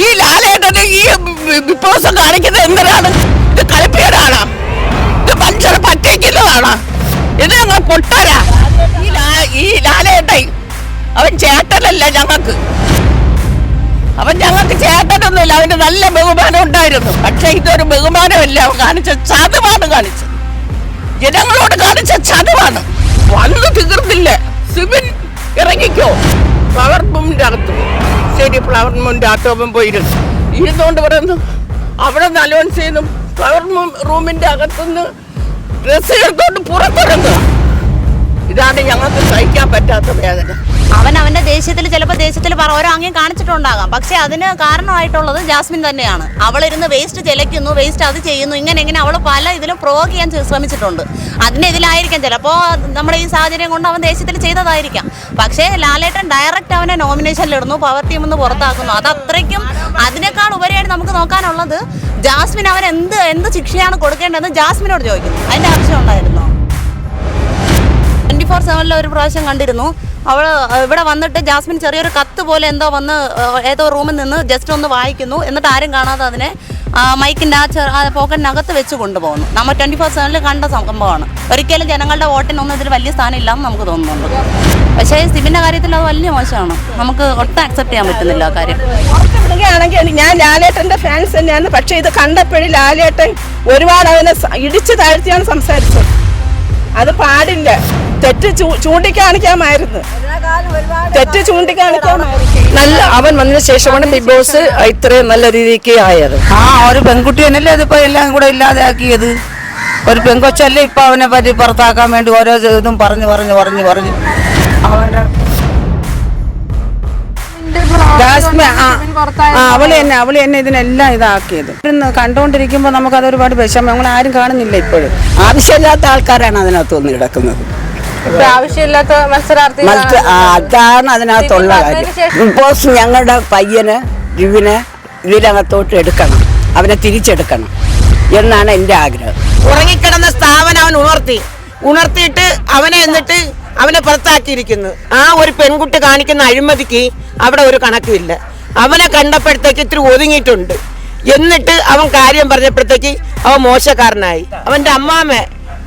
ഈ ലാലേട്ടന് ഈ വിപ്ലവം കാണിക്കുന്നത് എന്തിനാണ്? ഇത് കളിപ്പേരാണ്, ഇത് മനുഷ്യരെ പറ്റിക്കുന്നതാണ്, ഇത് ഞങ്ങൾ പൊട്ടരാ. ഈ ലാലേട്ടൻ അവൻ ചേട്ടനല്ല ഞങ്ങൾക്ക്, അവൻ ഞങ്ങൾക്ക് ചേട്ടനൊന്നുമില്ല. അവന് നല്ല ബഹുമാനം ഉണ്ടായിരുന്നു. പക്ഷെ ഇതൊരു ബഹുമാനമല്ല, അവൻ കാണിച്ച ചതവാണ് കാണിച്ചത്, ജനങ്ങളോട് കാണിച്ച ചതവാണ്. വന്നു തീർന്നില്ല. സിബിൻ ഇറങ്ങിക്കോ. ഫ്ലവർ റൂമിന്റെ അകത്ത് ശരി, ഫ്ലവർ റൂമിന്റെ അകത്ത് അവൻ പോയിരുന്നു. ഇരുന്നുകൊണ്ട് പറയുന്നു അവിടെ നിന്ന് അലോൺസ് ചെയ്യുന്നു. ഫ്ലവർ റൂമിന്റെ അകത്തുനിന്ന് ഡ്രസ്സ് എടുത്തോണ്ട് പുറത്തിറങ്ങുക. ഇതാണ് ഞങ്ങൾക്ക് സഹിക്കാൻ പറ്റാത്ത വേദന. അവന്റെ ദേഷ്യത്തിൽ ചിലപ്പോൾ ദേഷ്യത്തിൽ ഓരോ ആംഗ്യം കാണിച്ചിട്ടുണ്ടാകാം. പക്ഷെ അതിന് കാരണമായിട്ടുള്ളത് ജാസ്മിൻ തന്നെയാണ്. അവളിരുന്ന് വേസ്റ്റ് ചെലയ്ക്കുന്നു, വേസ്റ്റ് അത് ചെയ്യുന്നു, ഇങ്ങനെ അവൾ പല ഇതിലും പ്രൊവോക്ക് ചെയ്യാൻ ശ്രമിച്ചിട്ടുണ്ട്. അതിൻ്റെ ഇതിലായിരിക്കാം ചിലപ്പോൾ നമ്മുടെ ഈ സാഹചര്യം കൊണ്ട് അവൻ ദേഷ്യത്തിൽ ചെയ്തതായിരിക്കാം. പക്ഷേ ലാലേട്ടൻ ഡയറക്റ്റ് അവനെ നോമിനേഷനിലിടുന്നു, പവർ ടീമിൽ നിന്ന് പുറത്താക്കുന്നു. അത് അത്രയ്ക്കും അതിനേക്കാൾ ഉപരിയായിട്ട് നമുക്ക് നോക്കാനുള്ളത് ജാസ്മിൻ അവൻ എന്ത് ശിക്ഷയാണ് കൊടുക്കേണ്ടതെന്ന് ജാസ്മിനോട് ചോദിക്കുന്നു. അതിൻ്റെ ആവശ്യം ഉണ്ടായിരുന്നോ? 24/7 ഒരു പ്രാവശ്യം കണ്ടിരുന്നു. അവൾ ഇവിടെ വന്നിട്ട് ജാസ്മിൻ ചെറിയൊരു കത്ത് പോലെ എന്തോ വന്ന് ഏതോ റൂമിൽ നിന്ന് ജസ്റ്റ് ഒന്ന് വായിക്കുന്നു. എന്നിട്ട് ആരും കാണാതെ അതിനെ മൈക്കിൻ്റെ ആ പോക്കറ്റിനകത്ത് വെച്ച് കൊണ്ടുപോകുന്നു. നമ്മൾ 24/7 കണ്ട സംഭവമാണ്. ഒരിക്കലും ജനങ്ങളുടെ വോട്ടിനൊന്നും ഇതിൽ വലിയ സ്ഥാനം ഇല്ലാന്ന് നമുക്ക് തോന്നുന്നുണ്ട്. പക്ഷേ സിബിൻ്റെ കാര്യത്തിൽ അത് വലിയ മോശമാണ്. നമുക്ക് ഒട്ടും അക്സെപ്റ്റ് ചെയ്യാൻ പറ്റുന്നില്ല ആ കാര്യം. ആണെങ്കിൽ ഞാൻ ലാലേട്ടൻ്റെ ഫാൻസ് തന്നെയാണ്. പക്ഷേ ഇത് കണ്ടപ്പോഴും ലാലേട്ടൻ ഒരുപാട് അവനെ ഇടിച്ചു താഴ്ത്തിയാണ് സംസാരിച്ചത്. അത് പാടില്ല. തെറ്റ് ചൂണ്ടിക്കാണിക്കാമായിരുന്നു. തെറ്റ് ചൂണ്ടിക്കാണിക്കാമായിരുന്നു. നല്ല അവൻ വന്നതിന് ശേഷമാണ് ബിഗ് ബോസ് ഇത്രയും നല്ല രീതിക്ക് ആയത്. ഒരു പെൺകുട്ടി തന്നെയല്ലേ അതിപ്പോ എല്ലാം കൂടെ ഇല്ലാതെയാക്കിയത്. ഒരു പെൺകൊച്ചല്ലേ ഇപ്പൊ അവനെ പറ്റി പുറത്താക്കാൻ വേണ്ടി ഓരോ ഇതും പറഞ്ഞു അവള് തന്നെ ഇതിനെല്ലാം ഇതാക്കിയത്. കണ്ടുകൊണ്ടിരിക്കുമ്പോൾ നമുക്കത് ഒരുപാട് വിഷമം. ഞങ്ങൾ ആരും കാണുന്നില്ല ഇപ്പോഴും. ആവശ്യമില്ലാത്ത ആൾക്കാരാണ് അതിനകത്തൊന്നും കിടക്കുന്നത്. ആവശ്യമില്ലാത്ത മത്സരാർത്ഥി അതാണ് അതിനകത്തുള്ള കാര്യം. ബിഗ് ബോസ് ഞങ്ങളുടെ പയ്യന് രിവിനെ ഇതിനകത്തോട്ട് എടുക്കണം, അവനെ തിരിച്ചെടുക്കണം എന്നാണ് എൻ്റെ ആഗ്രഹം. ഉറങ്ങിക്കിടന്ന സ്ഥാപനം അവൻ ഉണർത്തിയിട്ട് അവനെ എന്നിട്ട് അവനെ പുറത്താക്കിയിരിക്കുന്നു. ആ ഒരു പെൺകുട്ടി കാണിക്കുന്ന അഴിമതിക്ക് അവിടെ ഒരു കണക്കുമില്ല. അവനെ കണ്ടപ്പോഴത്തേക്ക് ഇത്തിരി ഒതുങ്ങിയിട്ടുണ്ട്. എന്നിട്ട് അവൻ കാര്യം പറഞ്ഞപ്പോഴത്തേക്ക് അവൻ മോശക്കാരനായി. അവൻ്റെ അമ്മാമ്മ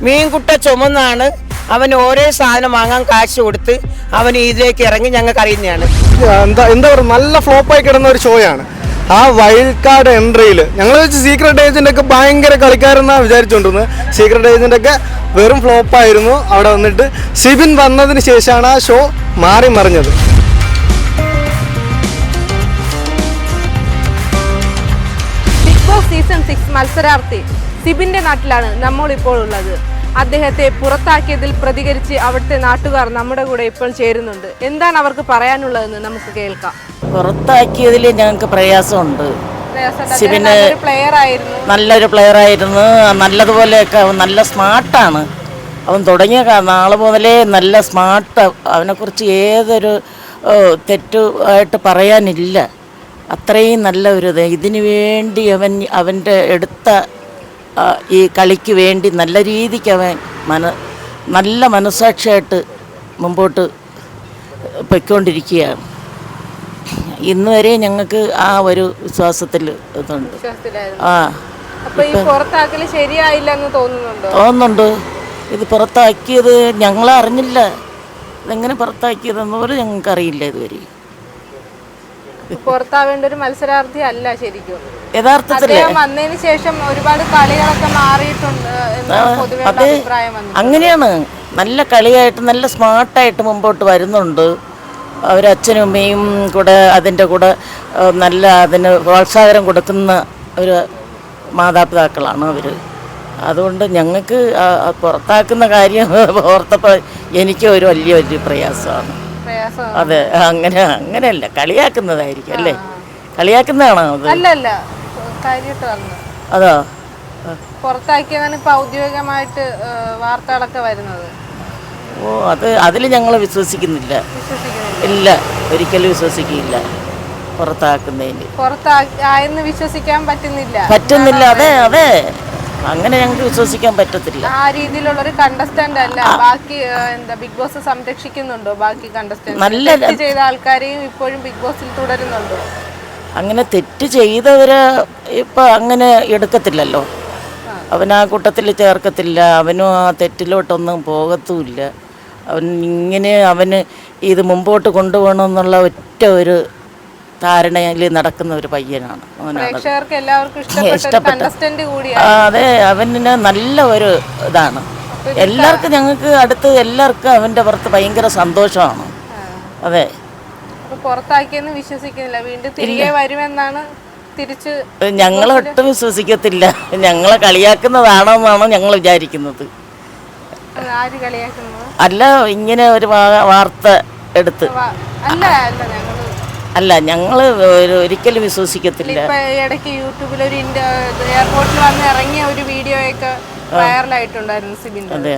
മീൻകുട്ട ചുമന്നാണ് അവന് ഓരോ സാധനം വാങ്ങാൻ കാശ് കൊടുത്ത് അവൻ ഇതിലേക്ക് ഇറങ്ങി. ഞങ്ങൾക്ക് അറിയുന്നതാണ്. എന്താ പറയുക, നല്ല ഫ്ലോപ്പായി കിടന്ന ഒരു ഷോയാണ്. ആ വൈൽഡ് കാർഡ് എൻട്രിയിൽ ഞങ്ങൾ വെച്ച് സീക്രട്ട് ഏജന്റ് ഒക്കെ ഭയങ്കര കളിക്കാരെന്നാണ് വിചാരിച്ചുകൊണ്ടിരുന്നത്. സീക്രട്ട് ഏജന്റ് ഒക്കെ വെറും ഫ്ലോപ്പായിരുന്നു. അവിടെ വന്നിട്ട് സിബിൻ വന്നതിന് ശേഷമാണ് ആ ഷോ മാറി മറിഞ്ഞത്. ബിഗ് ബോസ് സീസൺ 6 മത്സരാർത്ഥി സിബിന്റെ നാട്ടിലാണ് നമ്മളിപ്പോൾ ഉള്ളത്. അദ്ദേഹത്തെ പുറത്താക്കിയതിൽ പ്രതികരിച്ച് അവിടുത്തെ നാട്ടുകാർ നമ്മുടെ കൂടെ ഇപ്പോൾ ചേരുന്നുണ്ട്. എന്താണ് അവർക്ക് പറയാനുള്ളതെന്ന് നമുക്ക് കേൾക്കാം. പുറത്താക്കിയതിൽ ഞങ്ങൾക്ക് പ്രയാസമുണ്ട്. സിബിന് നല്ലൊരു പ്ലെയർ ആയിരുന്നു. നല്ലതുപോലെയൊക്കെ നല്ല സ്മാർട്ടാണ് അവൻ. തുടങ്ങിയ നാൾ മുതലേ നല്ല സ്മാർട്ട്. അവനെക്കുറിച്ച് ഏതൊരു തെറ്റുമായിട്ട് പറയാനില്ല. അത്രയും നല്ല ഒരു ഇതിനു വേണ്ടി അവൻ്റെ എടുത്ത ഈ കളിക്ക് വേണ്ടി നല്ല രീതിക്ക് അവൻ നല്ല മനസ്സാക്ഷിയായിട്ട് മുമ്പോട്ട് പൊയ്ക്കൊണ്ടിരിക്കുകയാണ്. ഇന്ന് വരെ ഞങ്ങൾക്ക് ആ ഒരു വിശ്വാസത്തിൽ ഇതുണ്ട്. തോന്നുന്നുണ്ട്. ഇത് പുറത്താക്കിയത് ഞങ്ങളറിഞ്ഞില്ല. ഇതെങ്ങനെ പുറത്താക്കിയതെന്ന് പോലും ഞങ്ങൾക്കറിയില്ല ഇതുവരെ. പുറത്താവേണ്ട ഒരു മത്സരാർത്ഥി അല്ല ശരിക്കും. യഥാർത്ഥത്തിൽ വന്നതിന് ശേഷം ഒരുപാട് കളികളൊക്കെ മാറിയിട്ടുണ്ട്. അത് അങ്ങനെയാണ്. നല്ല കളിയായിട്ട് നല്ല സ്മാർട്ടായിട്ട് മുമ്പോട്ട് വരുന്നുണ്ട്. അവരച്ഛനും അമ്മയും കൂടെ അതിൻ്റെ കൂടെ നല്ല അതിന് പ്രോത്സാഹനം കൊടുക്കുന്ന ഒരു മാതാപിതാക്കളാണ് അവർ. അതുകൊണ്ട് ഞങ്ങൾക്ക് പുറത്താക്കുന്ന കാര്യം ഓർത്തപ്പോൾ എനിക്ക് ഒരു വലിയ പ്രയാസമാണ്. അതെ, അങ്ങനെയല്ല, കളിയാക്കുന്നതായിരിക്കും അല്ലേ? കളിയാക്കുന്നതാണോ അത്? അതോ പുറത്താക്കിയതാണ് ഇപ്പൊ ഔദ്യോഗികമായിട്ട് വാർത്തകളൊക്കെ വരുന്നത്. അതിൽ ഞങ്ങൾ വിശ്വസിക്കുന്നില്ല. ഇല്ല, ഒരിക്കലും വിശ്വസിക്കില്ല പുറത്താക്കുന്നതിന്. പുറത്തായെന്ന് വിശ്വസിക്കാൻ പറ്റുന്നില്ല. അതെ അങ്ങനെ ഞങ്ങൾക്ക് വിശ്വസിക്കാൻ പറ്റത്തില്ല. ആ രീതിയിലുള്ള ഒരു കണ്ടസ്റ്റന്റ് അല്ല. ബാക്കി ബിഗ് ബോസ് സംരക്ഷിക്കുന്നുണ്ടോ? ബാക്കി കണ്ടസ്റ്റന്റ് ചെയ്ത ആൾക്കാരെയും ഇപ്പോഴും ബിഗ് ബോസിൽ തുടരുന്നുണ്ടോ? അങ്ങനെ തെറ്റ് ചെയ്തവരെ ഇപ്പം അങ്ങനെ എടുക്കത്തില്ലല്ലോ. അവൻ ആ കൂട്ടത്തിൽ ചേർക്കത്തില്ല, അവനും ആ തെറ്റിലോട്ടൊന്നും പോകത്തുമില്ല. അവന് ഇത് മുമ്പോട്ട് കൊണ്ടുപോകണമെന്നുള്ള ഒറ്റ ഒരു ധാരണയിൽ നടക്കുന്ന ഒരു പയ്യനാണ്. പ്രേക്ഷകർക്ക് എല്ലാവർക്കും ഇഷ്ടപ്പെട്ട contestant കൂടിയാണ്. അതെ, അവന് നല്ല ഒരു ഇതാണ്. എല്ലാവർക്കും ഞങ്ങൾക്ക് അടുത്ത് എല്ലാവർക്കും അവൻ്റെ പുറത്ത് ഭയങ്കര സന്തോഷമാണ്. അതെ, അപ്പൊ പുറത്താക്കിയെന്ന് വിശ്വസിക്കുന്നില്ല, വീണ്ടും തിരികെ വരുമെന്നാണ് തിരിച്ച് ഞങ്ങളൊട്ടും വിശ്വസിക്കത്തില്ല. ഞങ്ങളെ കളിയാക്കുന്നതാണെന്നാണ് ഞങ്ങൾ വിചാരിക്കുന്നത്. ആര് കളിയാക്കുന്നത്? അല്ല, ഇങ്ങനെ ഒരു വാർത്ത എടുത്ത് അല്ല അല്ല ഞങ്ങള് അല്ല, ഞങ്ങൾ ഒരിക്കലും വിശ്വസിക്കത്തില്ല. ഇപ്പൊ ഇടയ്ക്ക് യൂട്യൂബിൽ ഒരു എയർപോർട്ടിൽ വന്ന് ഇറങ്ങിയ ഒരു വീഡിയോ ഒക്കെ വൈറലായിട്ടുണ്ടായിരുന്നു സിബിന്റെ. അതെ,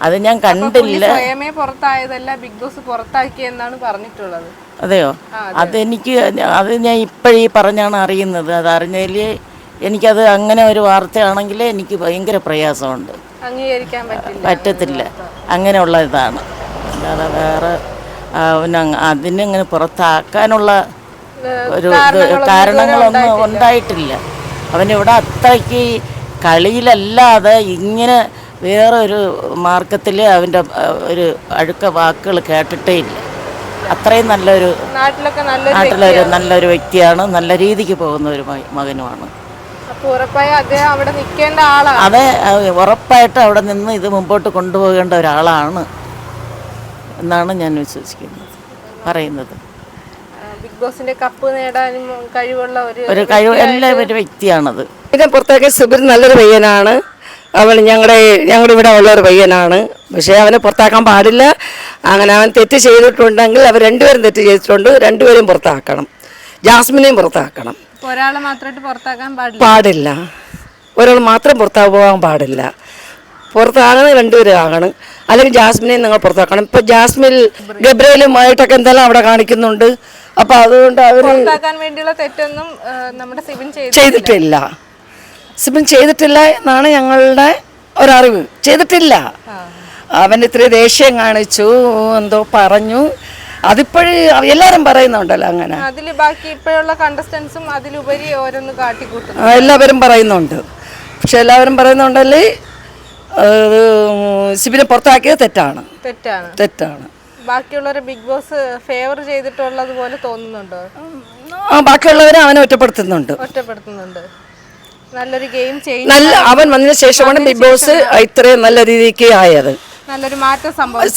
അത് ഞാൻ കണ്ടില്ല. സ്വയമേ പുറത്തായതല്ല, ബിഗ് ബോസ് പുറത്താക്കിയെന്നാണ് പറഞ്ഞിട്ടുള്ളത്. അതെയോ? അത് ഞാൻ ഇപ്പോഴീ പറഞ്ഞാണ് അറിയുന്നത്. അത് അറിഞ്ഞതിൽ എനിക്കത് അങ്ങനെ ഒരു വാർത്തയാണെങ്കിൽ എനിക്ക് ഭയങ്കര പ്രയാസമുണ്ട്, അംഗീകരിക്കാൻ പറ്റത്തില്ല. അങ്ങനെയുള്ള ഇതാണ്, അല്ലാതെ വേറെ അതിനങ്ങനെ പുറത്താക്കാനുള്ള ഒരു കാരണങ്ങളൊന്നും ഉണ്ടായിട്ടില്ല. അവനിവിടെ അത്രയ്ക്ക് കളിയിലല്ലാതെ ഇങ്ങനെ വേറൊരു മാർഗത്തിൽ അവൻ്റെ ഒരു അഴുക്ക വാക്കുകൾ കേട്ടിട്ടേ ഇല്ല. അത്രയും നാട്ടിലൊരു നല്ലൊരു വ്യക്തിയാണ്, നല്ല രീതിക്ക് പോകുന്ന ഒരു മകനുമാണ്. അതെ, ഉറപ്പായിട്ട് അവിടെ നിന്ന് ഇത് മുമ്പോട്ട് കൊണ്ടുപോകേണ്ട ഒരാളാണ് എന്നാണ് ഞാൻ വിശ്വസിക്കുന്നത്, പറയുന്നത്. ബിഗ് ബോസിന്റെ കപ്പ് നേടാനും കഴിവുള്ള ഒരു ഒരു വ്യക്തിയാണത്. ഇതിനെ പുറത്തേക്ക് സിബിൻ നല്ലൊരു പയ്യനാണ്. അവൻ ഞങ്ങളുടെ ഇവിടെ ഉള്ളൊരു പയ്യനാണ്. പക്ഷേ അവനെ പുറത്താക്കാൻ പാടില്ല. അങ്ങനെ അവൻ തെറ്റ് ചെയ്തിട്ടുണ്ടെങ്കിൽ അവർ രണ്ടുപേരും തെറ്റ് ചെയ്തിട്ടുണ്ട്, രണ്ടുപേരും പുറത്താക്കണം. ജാസ്മിനെയും പുറത്താക്കണം. ഒരാളെ മാത്രമായിട്ട് പുറത്താക്കാൻ പാടില്ല. ഒരാൾ മാത്രം പോകാൻ പാടില്ല. പുറത്താകണം രണ്ടുപേരും ആകണം. അല്ലെങ്കിൽ ജാസ്മിനെയും നിങ്ങൾ പുറത്താക്കണം. ഇപ്പം ജാസ്മിൻ ഗബ്രയിലുമായിട്ടൊക്കെ എന്തെല്ലാം അവിടെ കാണിക്കുന്നുണ്ട്. അപ്പം അതുകൊണ്ട് അവർ വേണ്ടിയുള്ള തെറ്റൊന്നും നമ്മുടെ സിബിൻ ചെയ്തിട്ടില്ല. സിബിൻ ചെയ്തിട്ടില്ല എന്നാണ് ഞങ്ങളുടെ ഒരറിവ്. ചെയ്തിട്ടില്ല. അവൻ ഇത്രയും ദേഷ്യം കാണിച്ചു, എന്തോ പറഞ്ഞു. അതിപ്പോഴും എല്ലാവരും പറയുന്നുണ്ടല്ലോ അങ്ങനെ. അതിൽ ബാക്കി ഇപ്പോഴുള്ള കണ്ടസ്റ്റൻസും അതിലുപരി ഓരോന്ന് കാട്ടിക്കൂട്ടും എല്ലാവരും പറയുന്നുണ്ട്. പക്ഷെ എല്ലാവരും പറയുന്നുണ്ടല്ലേ സിബിനെ പുറത്താക്കിയത് തെറ്റാണ്. ബാക്കിയുള്ളവരെ ബിഗ് ബോസ് ഫേവർ ചെയ്തിട്ടുള്ളത് പോലെ തോന്നുന്നുണ്ടോ? ബാക്കിയുള്ളവരെ അവനെ ഒറ്റപ്പെടുത്തുന്നുണ്ട്. നല്ലൊരു ഗെയിം അവൻ വന്നതിന് ശേഷമാണ് ബിഗ് ബോസ് ഇത്രയും നല്ല രീതിക്ക് ആയത്. നല്ലൊരു മാറ്റം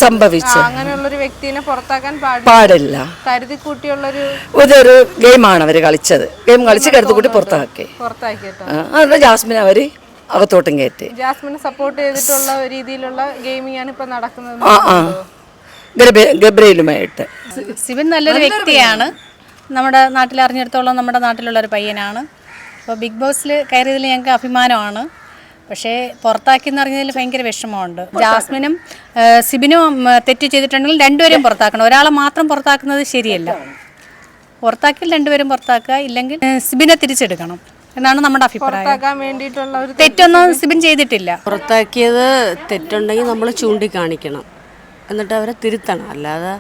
സംഭവിച്ചു. അങ്ങനെയുള്ളൊരു വ്യക്തിനെ പുറത്താക്കാൻ പാടില്ല. കരുതി കൂട്ടിയുള്ളൊരു ഇതൊരു ഗെയിമാണ് അവര് കളിച്ചത്. ഗെയിം കളിച്ച് കരുതി കൂട്ടി പുറത്താക്കിട്ടോ. അതുകൊണ്ട് ജാസ്മിൻ അവര് അകത്തോട്ടും കയറ്റി. ജാസ്മിനെ സപ്പോർട്ട് ചെയ്തിട്ടുള്ള രീതിയിലുള്ള ഗെയിമിംഗ് ആണ് ഇപ്പൊ നടക്കുന്നത്. ഗബ്രയിലുമായിട്ട് സിബിൻ നല്ലൊരു വ്യക്തിയാണ്. നമ്മുടെ നാട്ടിൽ അറിഞ്ഞിടത്തോളം നമ്മുടെ നാട്ടിലുള്ള ഒരു പയ്യനാണ്. അപ്പോൾ ബിഗ് ബോസിൽ കയറിയതിൽ ഞങ്ങൾക്ക് അഭിമാനമാണ്. പക്ഷേ പുറത്താക്കിയെന്ന് അറിഞ്ഞതിൽ ഭയങ്കര വിഷമമുണ്ട്. ജാസ്മിനും സിബിനും തെറ്റ് ചെയ്തിട്ടുണ്ടെങ്കിൽ രണ്ടുപേരും പുറത്താക്കണം. ഒരാളെ മാത്രം പുറത്താക്കുന്നത് ശരിയല്ല. പുറത്താക്കിയാൽ രണ്ടുപേരും പുറത്താക്കുക, ഇല്ലെങ്കിൽ സിബിനെ തിരിച്ചെടുക്കണം എന്നാണ് നമ്മുടെ അഭിപ്രായം. തെറ്റൊന്നും സിബിൻ ചെയ്തിട്ടില്ല. പുറത്താക്കിയത് തെറ്റുണ്ടെങ്കിൽ നമ്മൾ ചൂണ്ടിക്കാണിക്കണം, എന്നിട്ട് അവരെ തിരുത്തണം. അല്ലാതെ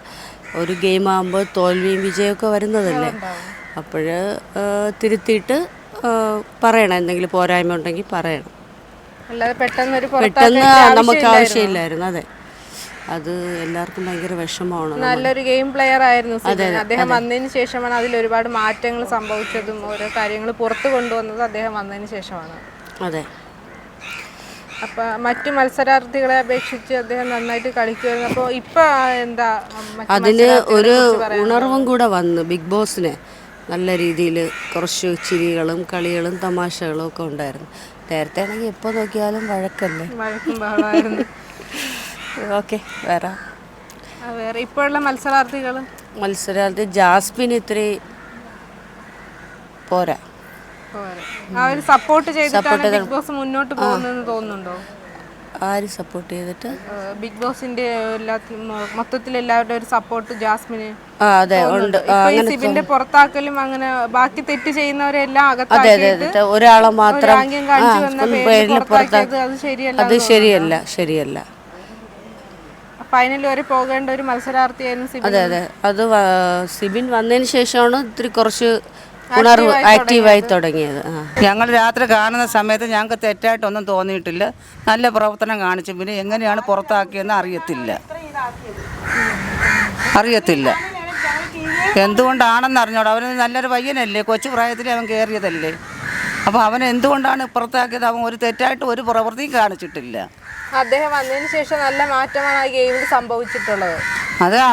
ഒരു ഗെയിം ആകുമ്പോൾ തോൽവിയും വിജയമൊക്കെ വരുന്നതല്ലേ. അപ്പോൾ തിരുത്തിയിട്ട് പറയണം, എന്തെങ്കിലും പോരായ്മ ഉണ്ടെങ്കിൽ പറയണം. പെട്ടെന്ന് നമുക്ക് ആവശ്യമില്ലായിരുന്നു. അതെ, അത് എല്ലാവർക്കും ഭയങ്കര വിഷമമാണ്. നല്ലൊരു ഗെയിം പ്ലെയർ ആയിരുന്നു അദ്ദേഹം. വന്നതിന് ശേഷമാണ് അതിൽ ഒരുപാട് മാറ്റങ്ങൾ സംഭവിച്ചതും ഓരോ കാര്യങ്ങൾ പുറത്തു കൊണ്ടുവന്നത് അദ്ദേഹം വന്നതിന് ശേഷമാണ്. അതെ, അപ്പൊ മറ്റു മത്സരാർത്ഥികളെ അപേക്ഷിച്ച് അദ്ദേഹം നന്നായിട്ട് കളിക്കുമായിരുന്നു. അപ്പോൾ ഇപ്പൊ എന്താ അതിന് ഒരു ഉണർവും കൂടെ വന്ന് ബിഗ് ബോസിന് നല്ല രീതിയിൽ കുറച്ച് ചിരികളും കളികളും തമാശകളും ഒക്കെ ഉണ്ടായിരുന്നു. നേരത്തെ ആണെങ്കിൽ എപ്പോൾ നോക്കിയാലും വഴക്കും ബഹളമായിരുന്നു. ഓക്കെ, വേറെ ഇപ്പോഴുള്ള മത്സരാർത്ഥി ജാസ്മിൻ ഇത്തിരി പോരാ. അവര് സപ്പോർട്ട് ചെയ്തിട്ടാണ് ബിഗ് ബോസ് മുന്നോട്ട് പോകുന്നതെന്ന് തോന്നുന്നുണ്ടോ? ആര് സപ്പോർട്ട് ചെയ്തിട്ട്? ബിഗ് ബോസിന്റെ മൊത്തത്തിൽ എല്ലാവരുടെ ഒരു സപ്പോർട്ട് ജാസ്മിന്. അതെ, ഉണ്ട്. സിബിന്റെ പുറത്താക്കലും അങ്ങനെ ബാക്കി തെറ്റ് ചെയ്യുന്നവരെല്ലാം അകത്താക്കിയിട്ട് ഒരാളെ മാത്രം അത് ശരിയല്ല. ശരിയല്ല. ഫൈനൽ വരെ പോകേണ്ട ഒരു മത്സരാർത്ഥിയായിരുന്നു സിബിൻ. അതെ അതെ, അത് സിബിൻ വന്നതിന് ശേഷമാണ് ഇത്തിരി കുറച്ച് ഉണർവ് ആക്റ്റീവായി തുടങ്ങിയത്. ഞങ്ങൾ രാത്രി കാണുന്ന സമയത്ത് ഞങ്ങൾക്ക് തെറ്റായിട്ടൊന്നും തോന്നിയിട്ടില്ല. നല്ല പ്രവർത്തനം കാണിച്ചു. പിന്നെ എങ്ങനെയാണ് പുറത്താക്കിയെന്ന് അറിയത്തില്ല. എന്തുകൊണ്ടാണെന്ന് അറിഞ്ഞോളൂ. അവന് നല്ലൊരു പയ്യനല്ലേ, കൊച്ചു പ്രായത്തിൽ അവൻ കയറിയതല്ലേ. അപ്പോൾ അവൻ എന്തുകൊണ്ടാണ് പുറത്താക്കിയത്? അവൻ ഒരു തെറ്റായിട്ട് ഒരു പ്രവൃത്തിയും കാണിച്ചിട്ടില്ല. അദ്ദേഹം വന്നതിന് ശേഷം നല്ല മാറ്റമാണ് ആ ഗെയിമിൽ സംഭവിച്ചിട്ടുള്ളത്. അതാ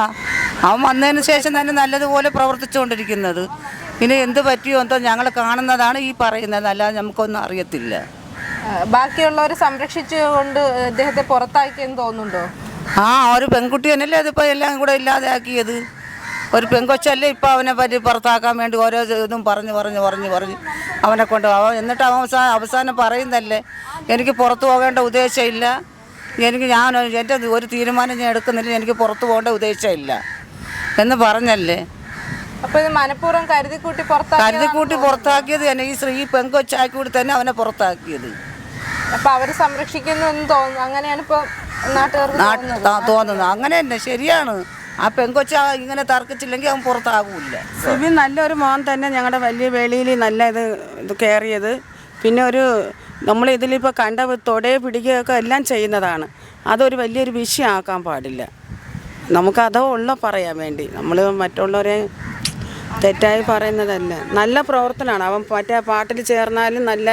അവൻ വന്നതിന് ശേഷം തന്നെ നല്ലതുപോലെ പ്രവർത്തിച്ചുകൊണ്ടിരിക്കുന്നത്. പിന്നെ എന്ത് പറ്റിയോ എന്തോ ഞങ്ങൾ കാണുന്നതാണ് ഈ പറയുന്നത്, അല്ലാതെ നമുക്കൊന്നും അറിയത്തില്ല. ബാക്കിയുള്ളവരെ സംരക്ഷിച്ചുകൊണ്ട് അദ്ദേഹത്തെ പുറത്താക്കിയെന്ന് തോന്നുന്നുണ്ടോ? ഒരു പെൺകുട്ടി തന്നെയല്ലേ അതിപ്പോൾ എല്ലാം കൂടെ ഇല്ലാതെയാക്കിയത്. ഒരു പെൺകൊച്ചല്ലേ ഇപ്പോൾ അവനെ പറ്റി പുറത്താക്കാൻ വേണ്ടി ഓരോ ഇതും പറഞ്ഞ് അവനെ കൊണ്ട് എന്നിട്ട് അവസാനം പറയുന്നല്ലേ, എനിക്ക് പുറത്തു പോകേണ്ട ഉദ്ദേശമില്ല, എൻ്റെ ഒരു തീരുമാനം ഞാൻ എടുക്കുന്നില്ല, എനിക്ക് പുറത്തു പോകേണ്ട ഉദ്ദേശമില്ല എന്ന് പറഞ്ഞല്ലേ. അപ്പോൾ ഇത് മനഃപൂർവ്വം കരുതിക്കൂട്ടി പുറത്താക്കിയത് തന്നെ ഈ പെൺകൊച്ചാക്കി കൂടി തന്നെ അവനെ പുറത്താക്കിയത്. അപ്പോൾ അവർ സംരക്ഷിക്കുന്നു എന്ന് തോന്നുന്നു. അങ്ങനെയാണ് ഇപ്പോൾ നാട്ടുകാർക്ക് തോന്നുന്നത്. അങ്ങനെ തന്നെ ശരിയാണ്. ആ പെൺകൊച്ച ഇങ്ങനെ തർക്കിച്ചില്ലെങ്കിൽ അവൻ പുറത്താകൂല. സിബിൻ നല്ലൊരു മോൻ തന്നെ, ഞങ്ങളുടെ വലിയ വേളിയിൽ നല്ല ഇത് കയറിയത്. പിന്നെ നമ്മൾ ഇതിലിപ്പോൾ കണ്ട തൊടയെ പിടിക്കുകയൊക്കെ എല്ലാം ചെയ്യുന്നതാണ്. അതൊരു വലിയൊരു വിഷയമാക്കാൻ പാടില്ല. നമുക്കതോ ഉള്ള പറയാൻ വേണ്ടി, നമ്മൾ മറ്റുള്ളവരെ തെറ്റായി പറയുന്നതല്ല. നല്ല പ്രവർത്തനമാണ്. അവൻ മറ്റേ പാട്ടിൽ ചേർന്നാലും നല്ല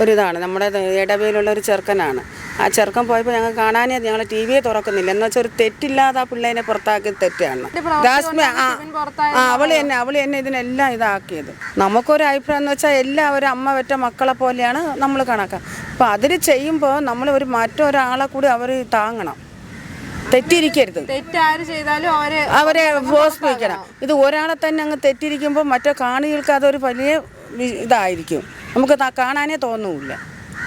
ഒരിതാണ്. നമ്മുടെ ഇടവയിലുള്ള ഒരു ചെറുക്കനാണ്. ആ ചെറുക്കൻ പോയപ്പോൾ ഞങ്ങൾ കാണാനേ ഞങ്ങൾ ടി വിയെ തുറക്കുന്നില്ല. എന്ന് വെച്ചാൽ ഒരു തെറ്റില്ലാതെ ആ പിള്ളേനെ പുറത്താക്കിയത് തെറ്റാണ്. ജാസ്മിൻ അവൾ തന്നെ ഇതിനെല്ലാം ഇതാക്കിയത്. നമുക്കൊരു അഭിപ്രായം എന്ന് വെച്ചാൽ എല്ലാവരും അമ്മ വെറ്റ മക്കളെ പോലെയാണ് നമ്മൾ കണക്കാക്കുക. അപ്പോൾ അതിൽ ചെയ്യുമ്പോൾ നമ്മൾ മറ്റൊരാളെ കൂടി അവർ താങ്ങണം, തെറ്റിരിക്കരുത്. തെറ്റാര് ചെയ്താലും അവരെ പ്രോത്സാഹിപ്പിക്കണം. ഇത് ഒരാളെ തന്നെ അങ്ങ് തെറ്റിരിക്കുമ്പോൾ മറ്റേ കാണികൾക്ക് അതൊരു വലിയ ഇതായിരിക്കും, നമുക്ക് കാണാനേ തോന്നൂല്ല.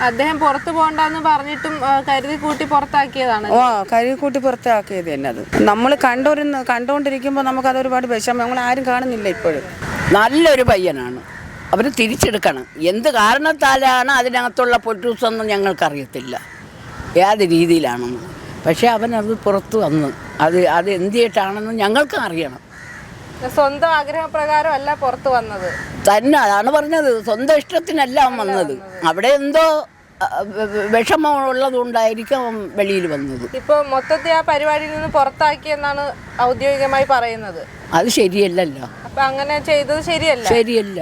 അദ്ദേഹം പുറത്തു പോകണ്ടെന്ന് പറഞ്ഞിട്ടും കരുതി കൂട്ടി പുറത്താക്കിയതാണ്. കരുതി കൂട്ടി പുറത്താക്കിയത് തന്നെ. അത് നമ്മൾ കണ്ടുകൊണ്ടിരിക്കുമ്പോൾ നമുക്കത് ഒരുപാട് വിഷമം. നമ്മൾ ആരും കാണുന്നില്ല ഇപ്പോഴും. നല്ലൊരു പയ്യനാണ്, അവർ തിരിച്ചെടുക്കണം. എന്ത് കാരണത്താലാണ് അതിനകത്തുള്ള പൊട്ടൂസൊന്നും ഞങ്ങൾക്കറിയത്തില്ല ഏത് രീതിയിലാണെന്ന്. പക്ഷേ അവനത് പുറത്ത് വന്നു. അത് എന്തിയിട്ടാണെന്ന് ഞങ്ങൾക്കും അറിയണം. സ്വന്തം ആഗ്രഹപ്രകാരം അല്ല പുറത്ത് വന്നത് തന്നെ. അതാണ് പറഞ്ഞത്, സ്വന്തം ഇഷ്ടത്തിനല്ല അവൻ വന്നത്. അവിടെ എന്തോ വിഷമമുള്ളത് കൊണ്ടായിരിക്കും അവൻ വെളിയിൽ വന്നത്. ഇപ്പൊ മൊത്തത്തിൽ ആ പരിപാടിയിൽ നിന്ന് പുറത്താക്കിയെന്നാണ് ഔദ്യോഗികമായി പറയുന്നത്. അത് ശരിയല്ലല്ലോ. അപ്പൊ അങ്ങനെ ചെയ്തത് ശരിയല്ല.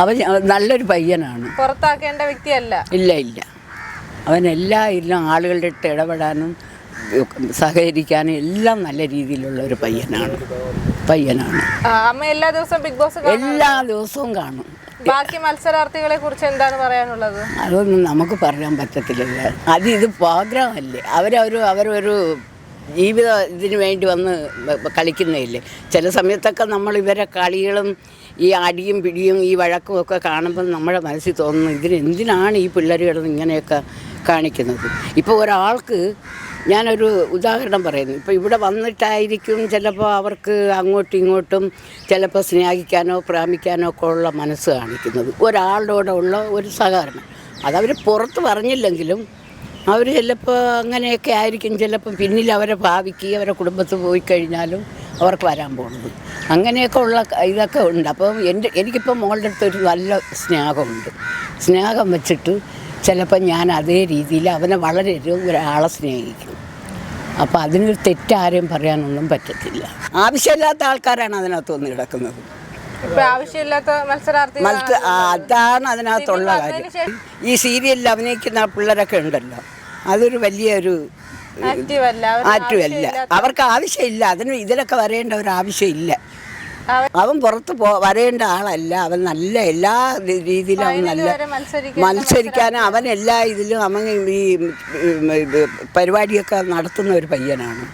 അവൻ നല്ലൊരു പയ്യനാണ്, പുറത്താക്കേണ്ട വ്യക്തിയല്ല. ഇല്ല. അവൻ എല്ലാ ആളുകളുടെ ഇട്ട് ഇടപെടാനും സഹകരിക്കാനും എല്ലാം നല്ല രീതിയിലുള്ള ഒരു പയ്യനാണ്. അമ്മ എല്ലാ ദിവസവും ബിഗ് ബോസ് എല്ലാ ദിവസവും കാണും. ബാക്കി മത്സരാർത്ഥികളെ കുറിച്ച് എന്താണ് പറയാനുള്ളത്? അതൊന്നും നമുക്ക് പറയാൻ പറ്റത്തില്ല. ഇത് പ്രോഗ്രാമല്ലേ, അവരൊരു ജീവിത ഇതിന് വേണ്ടി വന്ന് കളിക്കുന്നതല്ലേ. ചില സമയത്തൊക്കെ നമ്മൾ ഇവരെ കളികളും ഈ അടിയും പിടിയും ഈ വഴക്കും ഒക്കെ കാണുമ്പോൾ നമ്മുടെ മനസ്സിൽ തോന്നുന്നു, എന്തിനാണ് ഈ പിള്ളേർ കിടന്ന് ഇങ്ങനെയൊക്കെ കാണിക്കുന്നത്. ഇപ്പോൾ ഒരാൾക്ക് ഞാനൊരു ഉദാഹരണം പറയുന്നു. ഇപ്പോൾ ഇവിടെ വന്നിട്ടായിരിക്കും ചിലപ്പോൾ അവർക്ക് അങ്ങോട്ടും ഇങ്ങോട്ടും ചിലപ്പോൾ സ്നേഹിക്കാനോ പ്രാപിക്കാനോ ഒക്കെ ഉള്ള മനസ്സ് കാണിക്കുന്നത്, ഒരാളുടെ ഉള്ള ഒരു സഹകരണം. അതവർ പുറത്ത് പറഞ്ഞില്ലെങ്കിലും അവർ ചിലപ്പോൾ അങ്ങനെയൊക്കെ ആയിരിക്കും. ചിലപ്പോൾ പിന്നിൽ അവരെ ഭാവിക്ക് അവരെ കുടുംബത്തിൽ പോയി കഴിഞ്ഞാലും അവർക്ക് വരാൻ പോകുന്നത്. അങ്ങനെയൊക്കെ ഉള്ള ഇതൊക്കെ ഉണ്ട്. അപ്പം എനിക്കിപ്പോൾ മോളുടെ അടുത്തൊരു നല്ല സ്നേഹമുണ്ട്. സ്നേഹം വെച്ചിട്ട് ചിലപ്പോൾ ഞാൻ അതേ രീതിയിൽ അവനെ വളരെ ഒരാളെ സ്നേഹിക്കും. അപ്പോൾ അതിനൊരു തെറ്റാരെയും പറയാനൊന്നും പറ്റത്തില്ല. ആവശ്യമില്ലാത്ത ആൾക്കാരാണ് അതിനകത്ത് വന്ന് കിടക്കുന്നത്. ആവശ്യമില്ലാത്ത മത്സരാർത്ഥി അതാണ് അതിനകത്തുള്ള കാര്യം. ഈ സീരിയലിൽ അഭിനയിക്കുന്ന പിള്ളേരൊക്കെ ഉണ്ടല്ലോ, അതൊരു വലിയൊരു ആക്റ്റീവല്ല. അവർക്ക് ആവശ്യമില്ല, ഇതിലൊക്കെ വരേണ്ട ഒരു ആവശ്യമില്ല. അവൻ പുറത്ത് വരേണ്ട ആളല്ല. അവൻ നല്ല എല്ലാ രീതിയിലും അവൻ നല്ല മത്സരിക്കാനും അവൻ എല്ലാ ഇതിലും അവൻ ഈ പരിപാടിയൊക്കെ നടത്തുന്ന ഒരു പയ്യനാണ്.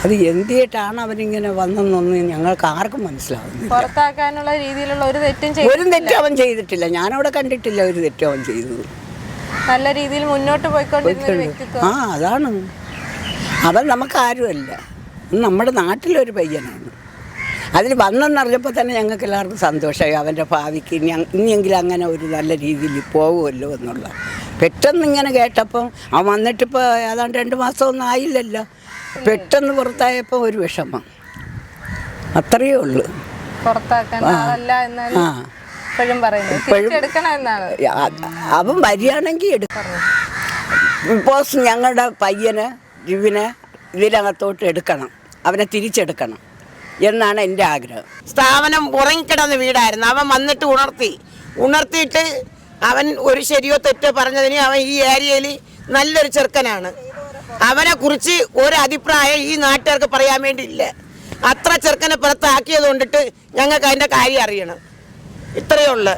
അത് എന്തിയിട്ടാണ് അവനിങ്ങനെ വന്നെന്നൊന്നും ഞങ്ങൾക്ക് ആർക്കും മനസ്സിലാവുന്നില്ല. പുറത്താക്കാനുള്ള രീതിയിലുള്ള ഒരു തെറ്റും അവൻ ചെയ്തിട്ടില്ല. ഞാനവിടെ കണ്ടിട്ടില്ല ഒരു തെറ്റും അവൻ ചെയ്തത്. നല്ല രീതിയിൽ മുന്നോട്ട് പോയിക്കൊണ്ടിരിക്കുന്നു. അതാണ് അവൻ നമുക്കാരുമല്ല, നമ്മുടെ നാട്ടിലൊരു പയ്യനാണ്. അതിൽ വന്നെന്നറിഞ്ഞപ്പോൾ തന്നെ ഞങ്ങൾക്ക് എല്ലാവർക്കും സന്തോഷമായി. അവൻ്റെ ഭാവിക്ക് ഇനിയെങ്കിലും അങ്ങനെ ഒരു നല്ല രീതിയിൽ പോകുമല്ലോ എന്നുള്ള. പെട്ടെന്ന് ഇങ്ങനെ കേട്ടപ്പം അവൻ വന്നിട്ടിപ്പോൾ ഏതാണ്ട് 2 മാസമൊന്നും ആയില്ലല്ലോ. പെട്ടെന്ന് പുറത്തായപ്പോൾ ഒരു വിഷമം, അത്രയേ ഉള്ളൂ. പുറത്താക്കാൻ ആളല്ല എന്നാണ് ഇപ്പോഴും പറയുന്നത്. തിരിച്ചെടുക്കണം എന്നാണ്. അവൻ വരികയാണെങ്കിൽ എടുക്കണം. ബിഗ് ബോസ് ഞങ്ങളുടെ പയ്യന് ജിവിനെ ഇതിനകത്തോട്ട് എടുക്കണം, അവനെ തിരിച്ചെടുക്കണം എന്നാണ് എൻ്റെ ആഗ്രഹം. സ്ഥാപനം ഉറങ്ങിക്കിടന്ന വീടായിരുന്നു. അവൻ വന്നിട്ട് ഉണർത്തിയിട്ട് അവൻ ഒരു ശരിയോ തെറ്റോ പറഞ്ഞതിന് അവൻ ഈ ഏരിയയിൽ നല്ലൊരു ചെറുക്കനാണ്. അവനെ കുറിച്ച് ഒരു അഭിപ്രായം ഈ നാട്ടുകാർക്ക് പറയാൻ വേണ്ടിയില്ല. അത്ര ചെറുക്കനെ പുറത്താക്കിയത് കൊണ്ടിട്ട് ഞങ്ങൾക്ക് അതിൻ്റെ കാര്യം അറിയണം. ഇത്രയേ ഉള്ളു.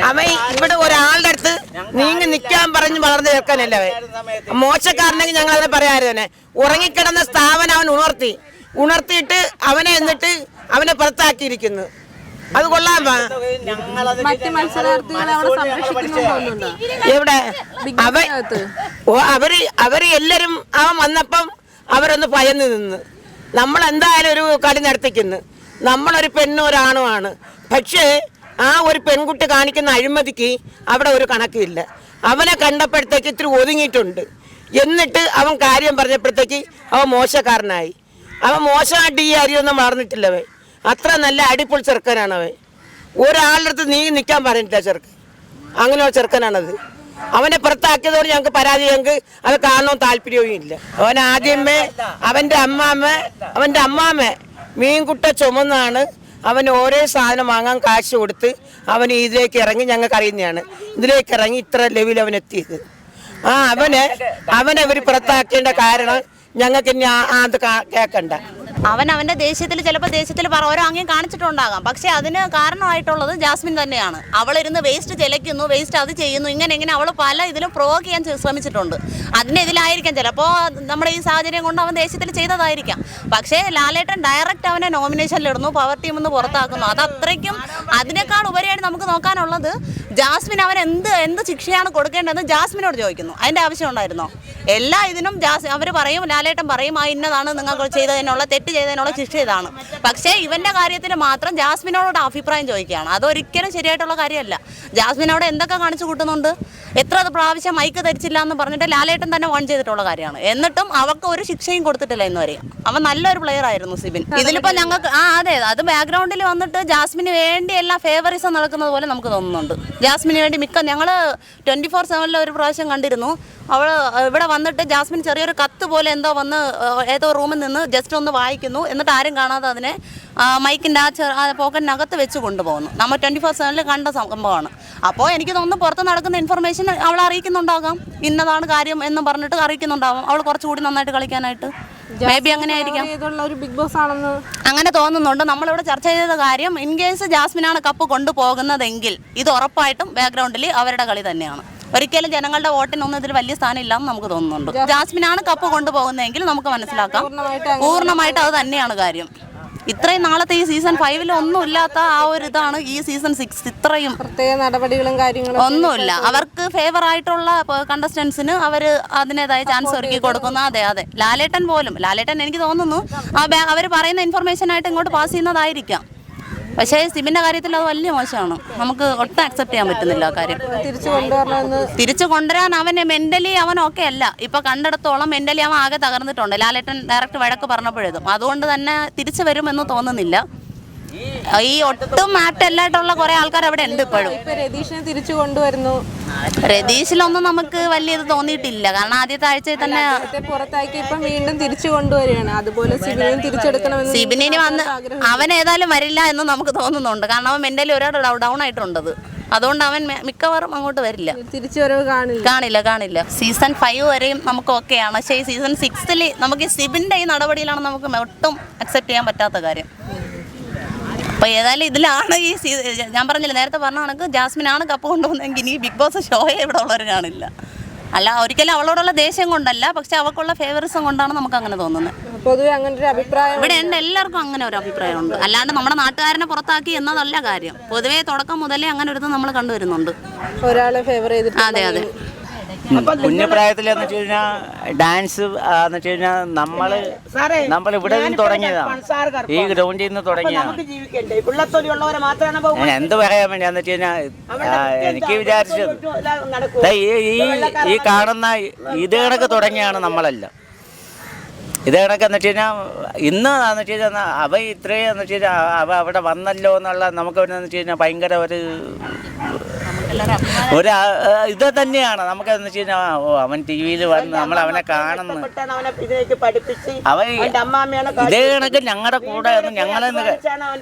അവൻ ഇവിടെ ഒരാളുടെ അടുത്ത് നീങ്ങി നിൽക്കാൻ പറഞ്ഞ് വളർന്ന് ചെറുക്കനല്ല അവൻ. മോശക്കാരനെങ്കിൽ ഞങ്ങൾ അതിനെ പറയാമായിരുന്നു. ഉറങ്ങിക്കിടന്ന സ്ഥാപനം അവൻ ഉണർത്തിയിട്ട് അവനെ എന്നിട്ട് അവനെ പുറത്താക്കിയിരിക്കുന്നു. അത് കൊള്ളാൻ മറ്റ് മത്സരാർത്ഥികളെ അവിടെ സംരക്ഷിക്കുന്നുണ്ടോ? എവിടെ അവര് എല്ലാരും അവൻ വന്നപ്പം അവരൊന്ന് ഭയന്ന് നിന്ന്. നമ്മൾ എന്തായാലും ഒരു കളി നടത്തിക്കുന്നു. നമ്മളൊരു പെണ്ണും ഒരാണുമാണ്. പക്ഷേ ആ ഒരു പെൺകുട്ടി കാണിക്കുന്ന അഴിമതിക്ക് അവിടെ ഒരു കണക്കില്ല. അവനെ കണ്ടപ്പോഴത്തേക്ക് ഇത്തിരി ഒതുങ്ങിയിട്ടുണ്ട്. എന്നിട്ട് അവൻ കാര്യം പറഞ്ഞപ്പോഴത്തേക്ക് അവൻ മോശക്കാരനായി. അവൻ മോശമായിട്ട് ഈ അരിയൊന്നും വളർന്നിട്ടില്ലവേ. അത്ര നല്ല അടിപൊളി ചെറുക്കനാണ് അവൻ. ഒരാളുടെ അടുത്ത് നീ നിൽക്കാൻ പറഞ്ഞിട്ടില്ല ചെറുക്കൻ. അങ്ങനെയുള്ള ചെറുക്കനാണത്. അവനെ പുറത്താക്കിയതോട് ഞങ്ങൾക്ക് പരാതി, ഞങ്ങൾക്ക് അത് കാണണമെന്ന് താല്പര്യവും ഇല്ല. അവൻ ആദ്യമേ അവൻ്റെ അമ്മാമ്മ മീൻകുട്ട ചുമന്നാണ് അവൻ ഓരോ സാധനം വാങ്ങാൻ കാശ് കൊടുത്ത് അവൻ ഇതിലേക്ക് ഇറങ്ങി. ഞങ്ങൾക്ക് അറിയുന്നതാണ് ഇതിലേക്ക് ഇറങ്ങി ഇത്ര ലെവൽ അവൻ എത്തിയത്. അവനെ ഇവർ പുറത്താക്കേണ്ട കാരണം ഞങ്ങൾക്ക് ഇനി അത് കേൾക്കണ്ട. അവന്റെ ദേഷ്യത്തിൽ ചിലപ്പോൾ ഓരോ ആംഗ്യം കാണിച്ചിട്ടുണ്ടാകാം. പക്ഷെ അതിന് കാരണമായിട്ടുള്ളത് ജാസ്മിൻ തന്നെയാണ്. അവളിരുന്ന് വേസ്റ്റ് ചെലയ്ക്കുന്നു, വേസ്റ്റ് അത് ചെയ്യുന്നു, ഇങ്ങനെ അവൾ പല ഇതിലും പ്രൊവോക്ക് ചെയ്യാൻ ശ്രമിച്ചിട്ടുണ്ട്. അതിനെതിലായിരിക്കാം ചിലപ്പോൾ നമ്മുടെ ഈ സാഹചര്യം കൊണ്ട് അവൻ ദേഷ്യത്തിൽ ചെയ്തതായിരിക്കാം. പക്ഷേ ലാലേട്ടൻ ഡയറക്റ്റ് അവനെ നോമിനേഷനിലിടുന്നു, പവർ ടീമിൽ നിന്ന് പുറത്താക്കുന്നു. അത് അത്രയ്ക്കും അതിനേക്കാൾ ഉപരിയായിട്ട് നമുക്ക് നോക്കാനുള്ളത് ജാസ്മിൻ അവൻ എന്ത് ശിക്ഷയാണ് കൊടുക്കേണ്ടതെന്ന് ജാസ്മിനോട് ചോദിക്കുന്നു. അതിൻ്റെ ആവശ്യം ഉണ്ടായിരുന്നോ? എല്ലാ ഇതിനും അവർ പറയും, ലാലേട്ടൻ പറയും, ഇന്നതാണ് നിങ്ങൾക്ക് ചെയ്തതിനുള്ള തെറ്റ് ചെയ്തതിനുള്ള ശിക്ഷ ഇതാണ്. പക്ഷേ ഇവന്റെ കാര്യത്തിൽ മാത്രം ജാസ്മിനോട് അഭിപ്രായം ചോദിക്കുകയാണ്. അതൊരിക്കലും ശരിയായിട്ടുള്ള കാര്യമല്ല. ജാസ്മിൻ അവിടെ എന്തൊക്കെ കാണിച്ചു കൂട്ടുന്നുണ്ട്. എത്ര പ്രാവശ്യം മൈക്ക് ധരിച്ചില്ല എന്ന് പറഞ്ഞിട്ട് ലാലേട്ടൻ തന്നെ വൺ ചെയ്തിട്ടുള്ള കാര്യമാണ്. എന്നിട്ടും അവർക്ക് ഒരു ശിക്ഷയും കൊടുത്തിട്ടില്ല എന്ന് വരെ. അവൻ നല്ലൊരു പ്ലെയർ ആയിരുന്നു സിബിൻ. ഇതിലിപ്പോൾ ഞങ്ങൾക്ക് അതെ, അത് ബാക്ക്ഗ്രൗണ്ടിൽ വന്നിട്ട് ജാസ്മിന് വേണ്ടി എല്ലാ ഫേവറിസം നടക്കുന്നത് പോലെ നമുക്ക് തോന്നുന്നുണ്ട്. ജാസ്മിന് വേണ്ടി ഞങ്ങൾ 24/7 ഒരു പ്രാവശ്യം കണ്ടിരുന്നു. അവൾ ഇവിടെ വന്നിട്ട് ജാസ്മിൻ ചെറിയൊരു കത്ത് പോലെ എന്തോ വന്ന് ഏതോ റൂമിൽ നിന്ന് ജസ്റ്റ് ഒന്ന് വായിക്കുന്നു. എന്നിട്ട് ആരും കാണാതെ അതിനെ മൈക്കിൻ്റെ ആ പോക്കറ്റിനകത്ത് വെച്ച് കൊണ്ടുപോകുന്നു. നമ്മൾ 24/7 കണ്ട സംഭവമാണ്. അപ്പോൾ എനിക്ക് തോന്നുന്നു പുറത്ത് നടക്കുന്ന ഇൻഫർമേഷൻ അവൾ അറിയിക്കുന്നുണ്ടാകാം. ഇന്നതാണ് കാര്യം എന്ന് പറഞ്ഞിട്ട് അറിയിക്കുന്നുണ്ടാകും. അവൾ കുറച്ചുകൂടി നന്നായിട്ട് കളിക്കാനായിട്ട് മേ ബി അങ്ങനെ ആയിരിക്കാം. അങ്ങനെ തോന്നുന്നുണ്ട്. നമ്മളിവിടെ ചർച്ച ചെയ്ത കാര്യം, ഇൻ കേസ് ജാസ്മിനാണ് കപ്പ് കൊണ്ടുപോകുന്നതെങ്കിൽ ഇത് ഉറപ്പായിട്ടും ബാക്ക്ഗ്രൗണ്ടിൽ അവരുടെ കളി തന്നെയാണ്. ഒരിക്കലും ജനങ്ങളുടെ വോട്ടിനൊന്നും ഇതിൽ വലിയ സ്ഥാനം ഇല്ലാന്ന് നമുക്ക് തോന്നുന്നുണ്ട്. ജാസ്മിനാണ് കപ്പ് കൊണ്ടുപോകുന്നതെങ്കിൽ നമുക്ക് മനസ്സിലാക്കാം പൂർണ്ണമായിട്ട് അത് തന്നെയാണ് കാര്യം. ഇത്രയും നാളത്തെ ഈ സീസൺ 5 ഒന്നും ഇല്ലാത്ത ആ ഒരു ഇതാണ് ഈ സീസൺ 6. ഇത്രയും പ്രത്യേക നടപടികളും കാര്യങ്ങളും ഒന്നുമില്ല. അവർക്ക് ഫേവർ ആയിട്ടുള്ള കണ്ടസ്റ്റൻസിന് അവർ അതിൻ്റെതായ ചാൻസ് ഒരുക്കി കൊടുക്കുന്നു. അതെ ലാലേട്ടൻ എനിക്ക് തോന്നുന്നു അവർ പറയുന്ന ഇൻഫർമേഷൻ ആയിട്ട് ഇങ്ങോട്ട് പാസ് ചെയ്യുന്നതായിരിക്കാം. പക്ഷേ സിബിന്റെ കാര്യത്തിൽ അത് വലിയ മോശമാണ്. നമുക്ക് ഒട്ടും അക്സെപ്റ്റ് ചെയ്യാൻ പറ്റുന്നില്ല ആ കാര്യം. തിരിച്ചു കൊണ്ടുവരാൻ അവന് മെന്റലി അവൻ ഓക്കെ അല്ല. ഇപ്പൊ കണ്ടിടത്തോളം മെന്റലി അവൻ ആകെ തകർന്നിട്ടുണ്ട്. ലാലേട്ടൻ ഡയറക്റ്റ് വഴക്ക് പറഞ്ഞപ്പോഴേതും അതുകൊണ്ട് തന്നെ തിരിച്ചു വരുമെന്ന് തോന്നുന്നില്ല. ഈ ഒട്ടും ആപ്റ്റല്ലായിട്ടുള്ള കുറെ ആൾക്കാർ അവിടെ ഉണ്ട് ഇപ്പോഴും. രതീഷിനെ തിരിച്ചു കൊണ്ടുവരുന്നു. രതീഷിലൊന്നും നമുക്ക് വലിയ ഇത് തോന്നിയിട്ടില്ല. കാരണം ആദ്യത്തെ ആഴ്ചയിൽ തന്നെ പുറത്താക്കി ഇപ്പം വീണ്ടും തിരിച്ചു കൊണ്ടുവരികയാണ്. അതുപോലെ സിബിനെയും തിരിച്ചെടുക്കണമെന്ന്. സിബിനിന് വന്ന് അവൻ ഏതായാലും വരില്ല എന്ന് നമുക്ക് തോന്നുന്നുണ്ട്. കാരണം അവൻ മെന്റലി ഒരാൾ ഡൗൺ ആയിട്ടുണ്ടത്. അതുകൊണ്ട് അവൻ മിക്കവാറും അങ്ങോട്ട് വരില്ല. തിരിച്ചു വരവ് കാണില്ല. സീസൺ 5 വരെയും നമുക്ക് ഓക്കെയാണ്. പക്ഷേ ഈ സീസൺ 6 നമുക്ക് സിബിന്റെ ഈ നടപടിയിലാണ് നമുക്ക് ഒട്ടും അക്സെപ്റ്റ് ചെയ്യാൻ പറ്റാത്ത കാര്യം. അപ്പോൾ ഏതായാലും ഇതിലാണ് ഈ ഞാൻ പറഞ്ഞില്ല, നേരത്തെ പറഞ്ഞ കണക്ക് ജാസ്മിനാണ് കപ്പ് കൊണ്ടുപോകുന്നതെങ്കിൽ ഇനി ബിഗ് ബോസ് ഷോയെ ഇവിടെ ഉള്ളവർ കാണില്ല. അല്ല, ഒരിക്കലും അവളോടുള്ള ദേഷ്യം കൊണ്ടല്ല, പക്ഷെ അവൾക്കുള്ള ഫേവറിസം കൊണ്ടാണ് നമുക്ക് അങ്ങനെ തോന്നുന്നത്. പൊതുവെ അങ്ങനെ ഒരു അഭിപ്രായം ഇവിടെ ഉണ്ട്. എല്ലാവർക്കും അങ്ങനെ ഒരു അഭിപ്രായമുണ്ട്. അല്ലാണ്ട് നമ്മുടെ നാട്ടുകാരനെ പുറത്താക്കി എന്നതല്ല കാര്യം. പൊതുവേ തുടക്കം മുതലേ അങ്ങനെ ഒരു നമ്മൾ കണ്ടുവരുന്നുണ്ട്. ഒരാളെ ഫേവർ ചെയ്തിട്ട്. അതെ. കുഞ്ഞുപ്രായത്തിൽ എന്ന് വെച്ച് കഴിഞ്ഞാൽ ഡാൻസ് എന്ന് വെച്ച് കഴിഞ്ഞാൽ നമ്മൾ ഇവിടെ നിന്ന് തുടങ്ങിയതാണ്. ഈ ഗ്രൗണ്ടിൽ നിന്ന് തുടങ്ങിയതാണ്. ഞാൻ എന്ത് പറയാൻ വേണ്ടി എന്ന് വെച്ച് കഴിഞ്ഞാൽ എനിക്ക് വിചാരിച്ചത് ഈ കാണുന്ന ഇത് കണക്ക് തുടങ്ങിയാണ് നമ്മളെല്ലാം. ഇത് കണക്കെന്ന് വെച്ച് കഴിഞ്ഞാൽ ഇന്ന് എന്ന് വെച്ച് കഴിഞ്ഞാൽ അവ ഇത്രയും എന്ന് വെച്ച് കഴിഞ്ഞാൽ അവ അവിടെ വന്നല്ലോ എന്നുള്ള നമുക്ക് എന്ന് വെച്ച് കഴിഞ്ഞാൽ ഭയങ്കര ഒരു ഇത് തന്നെയാണ് നമുക്കെന്ന് വെച്ച് കഴിഞ്ഞാൽ അവൻ ടി വിയിൽ വന്ന് നമ്മൾ അവനെ കാണുന്നു അവൻ ഇതേ കണക്ക് ഞങ്ങളുടെ കൂടെ ഞങ്ങളെന്ന്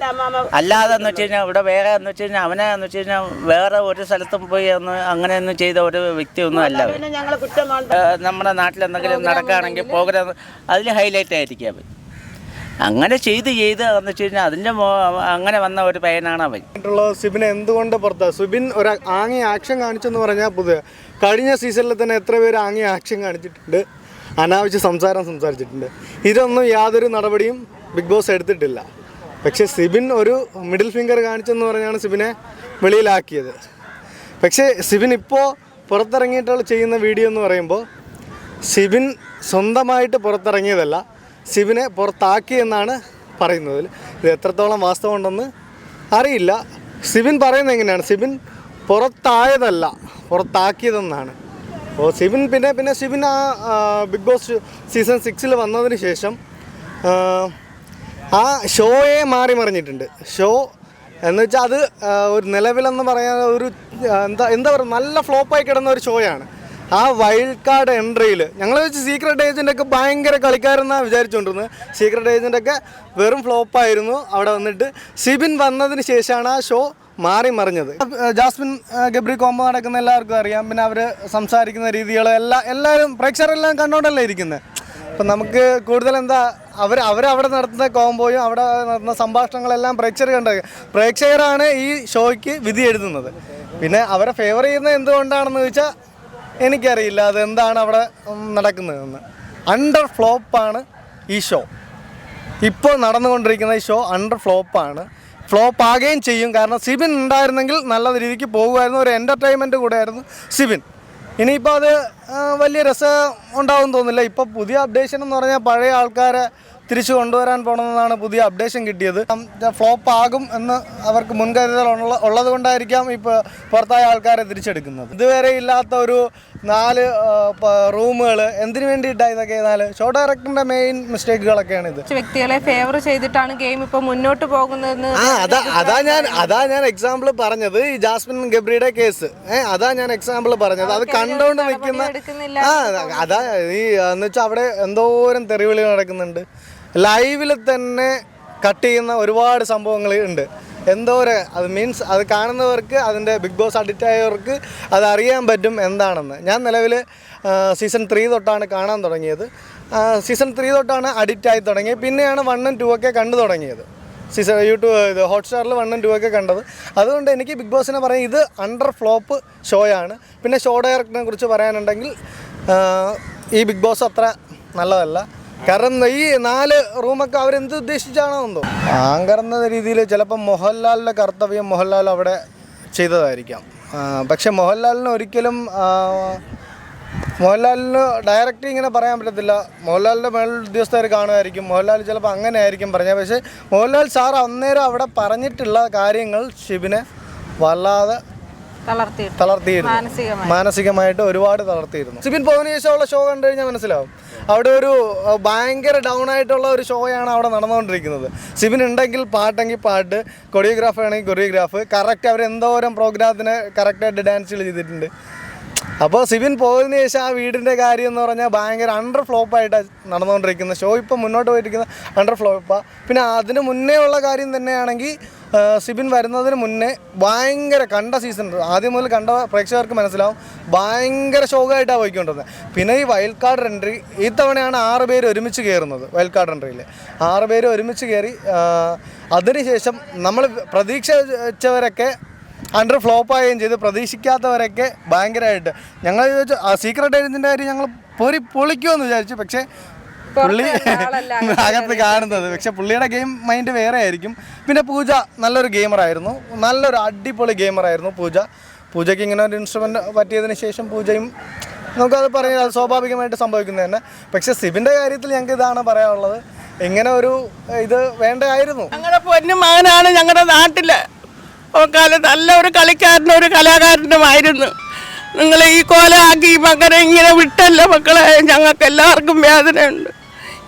അല്ലാതെ എന്ന് വെച്ച് കഴിഞ്ഞാൽ ഇവിടെ വേറെ എന്ന് വെച്ച് കഴിഞ്ഞാൽ അവനെ എന്ന് വെച്ച് കഴിഞ്ഞാൽ വേറെ ഒരു സ്ഥലത്തും പോയി അങ്ങനെയൊന്നും ചെയ്ത ഒരു വ്യക്തിയൊന്നും അല്ല. നമ്മുടെ നാട്ടിൽ എന്തെങ്കിലും നടക്കുകയാണെങ്കിൽ പ്രോഗ്രാം അതിൽ ഹൈലൈറ്റ് ആയിരിക്കും അവൻ. അങ്ങനെ ചെയ്ത് എന്ന് വെച്ച് കഴിഞ്ഞാൽ അതിൻ്റെ അങ്ങനെ വന്ന ഒരു പയ്യനാണ് അവൻ. സിബിനെ എന്തുകൊണ്ട് പുറത്താ? സിബിൻ ഒരു ആംഗ്യ ആക്ഷൻ കാണിച്ചെന്ന് പറഞ്ഞാൽ കഴിഞ്ഞ സീസണിൽ തന്നെ എത്ര പേര് ആംഗ്യ ആക്ഷൻ കാണിച്ചിട്ടുണ്ട്, അനാവശ്യ സംസാരിച്ചിട്ടുണ്ട്. ഇതൊന്നും യാതൊരു നടപടിയും ബിഗ് ബോസ് എടുത്തിട്ടില്ല. പക്ഷേ സിബിൻ ഒരു മിഡിൽ ഫിംഗർ കാണിച്ചെന്ന് പറഞ്ഞാണ് സിബിനെ വെളിയിലാക്കിയത്. പക്ഷേ സിബിൻ ഇപ്പോൾ പുറത്തിറങ്ങിയിട്ടുള്ള ചെയ്യുന്ന വീഡിയോ എന്ന് പറയുമ്പോൾ സിബിൻ സ്വന്തമായിട്ട് പുറത്തിറങ്ങിയതല്ല, സിബിനെ പുറത്താക്കി എന്നാണ് പറയുന്നത്. ഇത് എത്രത്തോളം വാസ്തവമുണ്ടെന്ന് അറിയില്ല. സിബിൻ പറയുന്നത് എങ്ങനെയാണ്? സിബിൻ പുറത്തായതല്ല, പുറത്താക്കിയതെന്നാണ്. അപ്പോൾ സിബിൻ പിന്നെ സിബിൻ ആ ബിഗ് ബോസ് സീസൺ 6 വന്നതിന് ശേഷം ആ ഷോയെ മറിഞ്ഞിട്ടുണ്ട്. ഷോ എന്ന് വെച്ചാൽ അത് ഒരു നിലവിലെന്ന് പറയാൻ ഒരു എന്താ പറയുക നല്ല ഫ്ലോപ്പായി കിടന്ന ഒരു ഷോയാണ്. ആ വൈൽഡ് കാർഡ് എൻട്രിയിൽ ഞങ്ങൾ വെച്ച് സീക്രട്ട് ഏജൻ്റൊക്കെ ഭയങ്കര കളിക്കാരെന്നാണ് വിചാരിച്ചുകൊണ്ടിരുന്നത്. സീക്രട്ട് ഏജൻ്റൊക്കെ വെറും ഫ്ലോപ്പായിരുന്നു. അവിടെ വന്നിട്ട് സിബിൻ വന്നതിന് ശേഷമാണ് ആ ഷോ മറിഞ്ഞത്. ജാസ്മിൻ ഗബ്രി കോമ്പോ നടക്കുന്ന എല്ലാവർക്കും അറിയാം. പിന്നെ അവർ സംസാരിക്കുന്ന രീതികൾ എല്ലാവരും പ്രേക്ഷകരെല്ലാം കണ്ടുകൊണ്ടല്ലേ ഇരിക്കുന്നത്. അപ്പം നമുക്ക് കൂടുതൽ അവരവിടെ നടത്തുന്ന കോമ്പോയും അവിടെ നടത്തുന്ന സംഭാഷണങ്ങളെല്ലാം പ്രേക്ഷകരാണ് ഈ ഷോയ്ക്ക് വിധി എഴുതുന്നത്. പിന്നെ അവരെ ഫേവർ ചെയ്യുന്നത് എന്തുകൊണ്ടാണെന്ന് ചോദിച്ചാൽ എനിക്കറിയില്ല അതെന്താണ് അവിടെ നടക്കുന്നതെന്ന്. അണ്ടർ ഫ്ലോപ്പാണ് ഈ ഷോ. ഇപ്പോൾ നടന്നുകൊണ്ടിരിക്കുന്ന ഈ ഷോ അണ്ടർ ഫ്ലോപ്പാണ്. ഫ്ലോപ്പ് ആകുകയും ചെയ്യും. കാരണം സിബിൻ ഉണ്ടായിരുന്നെങ്കിൽ നല്ല രീതിക്ക് പോകുമായിരുന്നു. ഒരു എൻ്റർടൈൻമെൻറ്റ് കൂടെയായിരുന്നു സിബിൻ. ഇനിയിപ്പോൾ അത് വലിയ രസം ഉണ്ടാവും തോന്നില്ല. ഇപ്പോൾ പുതിയ അപ്ഡേഷൻ എന്ന് പറഞ്ഞാൽ പഴയ ആൾക്കാരെ തിരിച്ചു കൊണ്ടുവരാൻ പോകണമെന്നാണ് പുതിയ അപ്ഡേഷൻ കിട്ടിയത്. ഫ്ലോപ്പ് ആകും എന്ന് അവർക്ക് മുൻകരുതൽ ഉള്ളത് കൊണ്ടായിരിക്കാം ഇപ്പോൾ പുറത്തായ ആൾക്കാരെ തിരിച്ചെടുക്കുന്നത്. ഇതുവരെ ഇല്ലാത്ത ഒരു 4 റൂമുകൾ എന്തിനു വേണ്ടിയിട്ടാണ് ഇതൊക്കെ? 4 ഷോ ഡയറക്ടറിന്റെ മെയിൻ മിസ്റ്റേക്കുകളൊക്കെയാണ് ഇത്. വ്യക്തികളെ ഫേവർ ചെയ്തിട്ടാണ് ഗെയിം ഇപ്പോൾ മുന്നോട്ട് പോകുന്നതെന്ന് അതാ ഞാൻ എക്സാമ്പിൾ പറഞ്ഞത്. ഈ ജാസ്മിൻ ഗബ്രിയുടെ കേസ് അതാ ഞാൻ എക്സാമ്പിൾ പറഞ്ഞത്. അത് കണ്ടുകൊണ്ട് നിൽക്കുന്ന അതാ ഈ എന്ന് വെച്ചാൽ അവിടെ എന്തോരം തെറിവിളി നടക്കുന്നുണ്ട്. ലൈവിൽ തന്നെ കട്ട് ചെയ്യുന്ന ഒരുപാട് സംഭവങ്ങൾ ഉണ്ട്. അത് മീൻസ് അത് കാണുന്നവർക്ക്, അതിൻ്റെ ബിഗ് ബോസ് അഡിക്റ്റ് ആയവർക്ക് അത് അറിയാൻ പറ്റും എന്താണെന്ന്. ഞാൻ നിലവിൽ സീസൺ 3 തൊട്ടാണ് കാണാൻ തുടങ്ങിയത്. സീസൺ 3 തൊട്ടാണ് അഡിക്റ്റ് ആയി തുടങ്ങിയത്. പിന്നെയാണ് 1 ഉം 2 ഒക്കെ കണ്ടു തുടങ്ങിയത്. യൂട്യൂബ് ഹോട്ട്സ്റ്റാറിൽ 1 ഉം 2 ഒക്കെ കണ്ടത്. അതുകൊണ്ട് എനിക്ക് ബിഗ് ബോസിനെ പറയാം ഇത് അണ്ടർ ഫ്ലോപ്പ് ഷോയാണ്. പിന്നെ ഷോ ഡയറക്ടറിനെ കുറിച്ച് പറയാനുണ്ടെങ്കിൽ ഈ ബിഗ് ബോസ് അത്ര നല്ലതല്ല. കാരണം ഈ 4 റൂമൊക്കെ അവരെന്ത് ഉദ്ദേശിച്ചാണോ എന്തോ ആങ്കർ എന്ന രീതിയിൽ ചിലപ്പോൾ മോഹൻലാലിൻ്റെ കർത്തവ്യം മോഹൻലാൽ അവിടെ ചെയ്തതായിരിക്കാം. പക്ഷെ മോഹൻലാലിന് ഒരിക്കലും ഡയറക്റ്റ് ഇങ്ങനെ പറയാൻ പറ്റത്തില്ല. മോഹൻലാലിൻ്റെ മേൽ ഉദ്യോഗസ്ഥർ കാണുമായിരിക്കും. മോഹൻലാൽ ചിലപ്പോൾ അങ്ങനെ ആയിരിക്കും പറഞ്ഞത്. പക്ഷേ മോഹൻലാൽ സാർ അന്നേരം അവിടെ പറഞ്ഞിട്ടുള്ള കാര്യങ്ങൾ ഷിബിനെ വല്ലാതെ തളർത്തിയിരുന്നു. മാനസികമായിട്ട് ഒരുപാട് തളർത്തിയിരുന്നു. സിബിൻ പോകുന്ന ശേഷമുള്ള ഷോ കണ്ടു കഴിഞ്ഞാൽ മനസ്സിലാവും. അവിടെ ഒരു ഭയങ്കര ഡൗൺ ആയിട്ടുള്ള ഒരു ഷോയാണ് അവിടെ നടന്നുകൊണ്ടിരിക്കുന്നത്. സിബിൻ ഉണ്ടെങ്കിൽ പാട്ടെങ്കിൽ പാട്ട്, കൊറിയോഗ്രാഫ് ആണെങ്കിൽ കൊറിയോഗ്രാഫ്, കറക്റ്റ് അവർ എന്തോരം പ്രോഗ്രാമത്തിന് കറക്റ്റായിട്ട് ഡാൻസുകൾ ചെയ്തിട്ടുണ്ട്. അപ്പോൾ സിബിൻ പോയതിനു ശേഷം ആ വീടിൻ്റെ കാര്യം എന്ന് പറഞ്ഞാൽ ഭയങ്കര അണ്ടർ ഫ്ലോപ്പായിട്ടാണ് നടന്നുകൊണ്ടിരിക്കുന്നത്. ഷോ ഇപ്പം മുന്നോട്ട് പോയിരിക്കുന്ന അണ്ടർ ഫ്ലോപ്പാണ്. പിന്നെ അതിന് മുന്നേ ഉള്ള കാര്യം തന്നെയാണെങ്കിൽ സിബിൻ വരുന്നതിന് മുന്നേ ഭയങ്കര കണ്ട സീസൺ ആദ്യം മുതൽ കണ്ട പ്രേക്ഷകർക്ക് മനസ്സിലാവും ഭയങ്കര ഷോക്കായിട്ടാണ് പോയിക്കൊണ്ടിരുന്നത്. പിന്നെ ഈ വൈൽഡ് കാർഡ് എൻട്രി ഈ തവണയാണ് 6 പേര് ഒരുമിച്ച് കയറുന്നത്. വൈൽഡ് കാർഡ് എൻട്രിയിൽ 6 പേര് ഒരുമിച്ച് കയറി. അതിനുശേഷം നമ്മൾ പ്രതീക്ഷിച്ചവരൊക്കെ അണ്ടർ ഫ്ലോപ്പാവുകയും ചെയ്ത്, പ്രതീക്ഷിക്കാത്തവരൊക്കെ ഭയങ്കരമായിട്ട് ഞങ്ങൾ ചോദിച്ചു സീക്രട്ട് ഏജൻറ്റിൻ്റെ കാര്യം ഞങ്ങൾ പൊളിക്കുമെന്ന് വിചാരിച്ചു. പക്ഷേ പുള്ളി അകത്ത് കാണുന്നത്, പക്ഷെ പുള്ളിയുടെ ഗെയിം മൈൻഡ് വേറെ ആയിരിക്കും. പിന്നെ പൂജ നല്ലൊരു ഗെയിമറായിരുന്നു, നല്ലൊരു അടിപൊളി ഗെയിമറായിരുന്നു പൂജയ്ക്ക് ഇങ്ങനെ ഒരു ഇൻസ്ട്രുമെൻ്റ് പറ്റിയതിന് ശേഷം പൂജയും നമുക്കത് പറയാം, അത് സ്വാഭാവികമായിട്ട് സംഭവിക്കുന്നത് തന്നെ. പക്ഷെ സിബിൻ്റെ കാര്യത്തിൽ ഞങ്ങൾക്ക് ഇതാണ് പറയാനുള്ളത്, ഇങ്ങനെ ഒരു ഇത് വേണ്ടായിരുന്നു. ഞങ്ങളുടെ പൊന്നു മകനാണ് ഞങ്ങളുടെ നാട്ടില് നല്ല ഒരു കളിക്കാരനും ഒരു കലാകാരനുമായിരുന്നു. നിങ്ങൾ ഈ കോലമാക്കി മകനെ ഇങ്ങനെ വിട്ടല്ല മക്കളെ, ഞങ്ങൾക്ക് എല്ലാവർക്കും വേദനയുണ്ട്.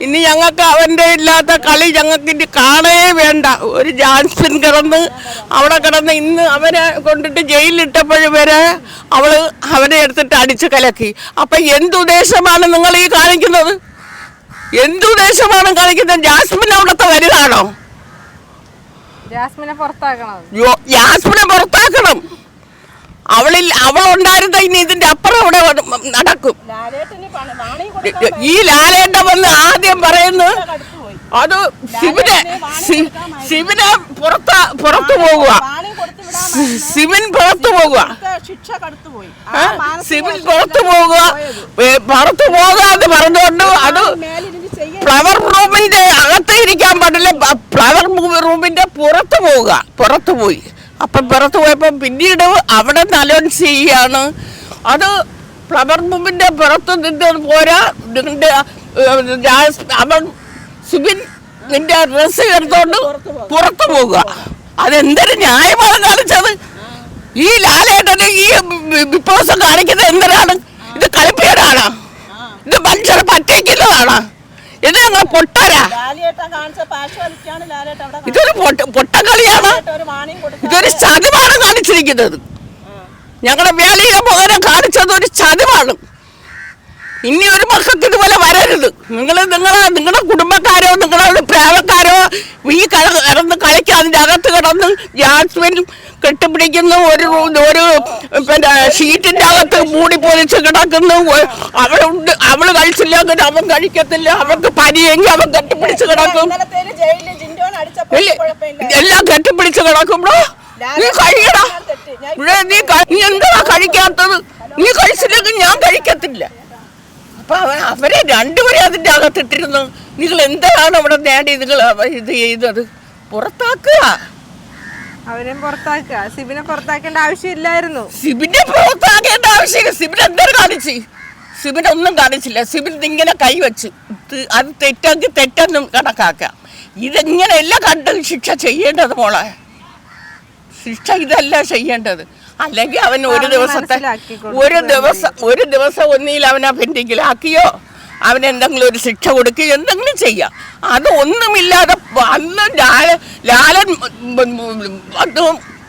ഇനി ഞങ്ങൾക്ക് അവൻ്റെ ഇല്ലാത്ത കളി ഞങ്ങൾക്ക് ഇനി കാണേ വേണ്ട. ഒരു ജാസ്മിൻ അവിടെ കിടന്ന് ഇന്ന് അവനെ കൊണ്ടിട്ട് ജയിലിലിട്ടപ്പോഴും വരെ അവനെ എടുത്തിട്ട് അടിച്ചു കലക്കി. അപ്പം എന്തുദ്ദേശമാണ് നിങ്ങൾ ഈ കാണിക്കുന്നത്? എന്തുദ്ദേശമാണ് കാണിക്കുന്നത്? ജാസ്മിൻ അവിടുത്തെ വലുതാണോ? ജാസ്മിനെ പുറത്താക്കണം. ജാസ്മിനെ പുറത്താക്കണം. അവളുണ്ടായിരുന്ന ഇനി ഇതിന്റെ അപ്പുറം അവിടെ നടക്കും. ഈ ലാലേട്ട വന്ന് ആദ്യം പറയുന്നു അത് ശിവനെ പുറത്തു പോകുക, ശിവൻ പുറത്തു പോകുക, ശിവൻ പുറത്തു പോകുക എന്ന് പറഞ്ഞുകൊണ്ട് അത് ഫ്ലവർ റൂമിന്റെ അകത്ത് ഇരിക്കാൻ പാടില്ല, ഫ്ലവർ റൂമിന്റെ പുറത്തു പോയി. അപ്പം പുറത്തു പോയപ്പോൾ പിന്നീട് അവിടെ അനൗൺസ് ചെയ്യാണ് അത് ഫ്ലവർ റൂമിന്റെ പുറത്ത് നിന്ന് പോരാ, നിന്റെ അവൻ സിബിൻ നിന്റെ ഡ്രസ്സ് എടുത്തോണ്ട് പുറത്തു പോകുക. അതെന്തൊരു ന്യായമാണ് കാണിച്ചത്? ഈ ലാലേട്ടന് ഈ ബിഗ് ബോസ് കാണിക്കുന്നത് എന്തിനാണ്? ഇത് കളിപ്പേരാണ്, ഇത് മനുഷ്യരെ പറ്റിക്കുന്നതാണ്, ഇത് ഞങ്ങൾ പൊട്ടരാ, ഇതൊരു പൊട്ടക്കളിയാണ്, ഇതൊരു ചതിവാണ് കാണിച്ചിരിക്കുന്നത്. ഞങ്ങളുടെ വേലയിലെ മകനെ കാണിച്ചത് ഒരു ചതിവാണ്. ഇനി ഒരു മക്കൾക്ക് ഇതുപോലെ വരരുത്. നിങ്ങളുടെ കുടുംബക്കാരോ നിങ്ങളുടെ പ്രേമക്കാരോ ഈ കിടന്ന് കളിക്കുക, അതിൻ്റെ അകത്ത് കിടന്ന് ജാസ്മിൻ കെട്ടിപ്പിടിക്കുന്നു, ഒരു പിന്നെ ഷീറ്റിന്റെ അകത്ത് മൂടി പൊതിച്ച് കിടക്കുന്നു. അവള് കഴിച്ചില്ലെങ്കിൽ അവൻ കഴിക്കത്തില്ല, അവൾക്ക് പനിയെങ്കിൽ അവൻ കെട്ടിപ്പിടിച്ച് കിടക്കും, എല്ലാം കെട്ടിപ്പിടിച്ച് കിടക്കുമ്പോ നീ കഴിയടാ, നീ എന്താ കഴിക്കാത്തത്? നീ കഴിച്ചില്ലെങ്കിൽ ഞാൻ കഴിക്കത്തില്ല. അപ്പൊ അവരെ രണ്ടുപേരെ അതിന്റെ അകത്തിട്ടിരുന്നു. നിങ്ങൾ എന്താണ് അവിടെ നേടി നിങ്ങൾ ഇത് ചെയ്തത്? പുറത്താക്കുക, അവരെയും പുറത്താക്കുക. സിബിനെ പുറത്താക്കേണ്ട ആവശ്യമില്ലായിരുന്നു. സിബിനെ പുറത്താക്കേണ്ട ആവശ്യമില്ല. സിബിൻ എന്തൊരു കാണിച്ച്? സിബിനൊന്നും കാണിച്ചില്ല. സിബിൻ ഇങ്ങനെ കൈവച്ച് അത് തെറ്റെങ്കിൽ തെറ്റെന്നും കണക്കാക്കാം. ഇതെങ്ങനെയല്ല കണ്ട് ശിക്ഷ ചെയ്യേണ്ടത് മോളെ, ശിക്ഷ ഇതല്ല ചെയ്യേണ്ടത്. അല്ലെങ്കിൽ അവൻ ഒരു ദിവസം ഒന്നിയിൽ അവനെ പെൻഡിങ്ങിലാക്കിയോ അവനെന്തെങ്കിലും ഒരു ശിക്ഷ കൊടുക്കുകയോ എന്തെങ്കിലും ചെയ്യാം. അത് ഒന്നുമില്ലാതെ അന്ന് ലാലൻ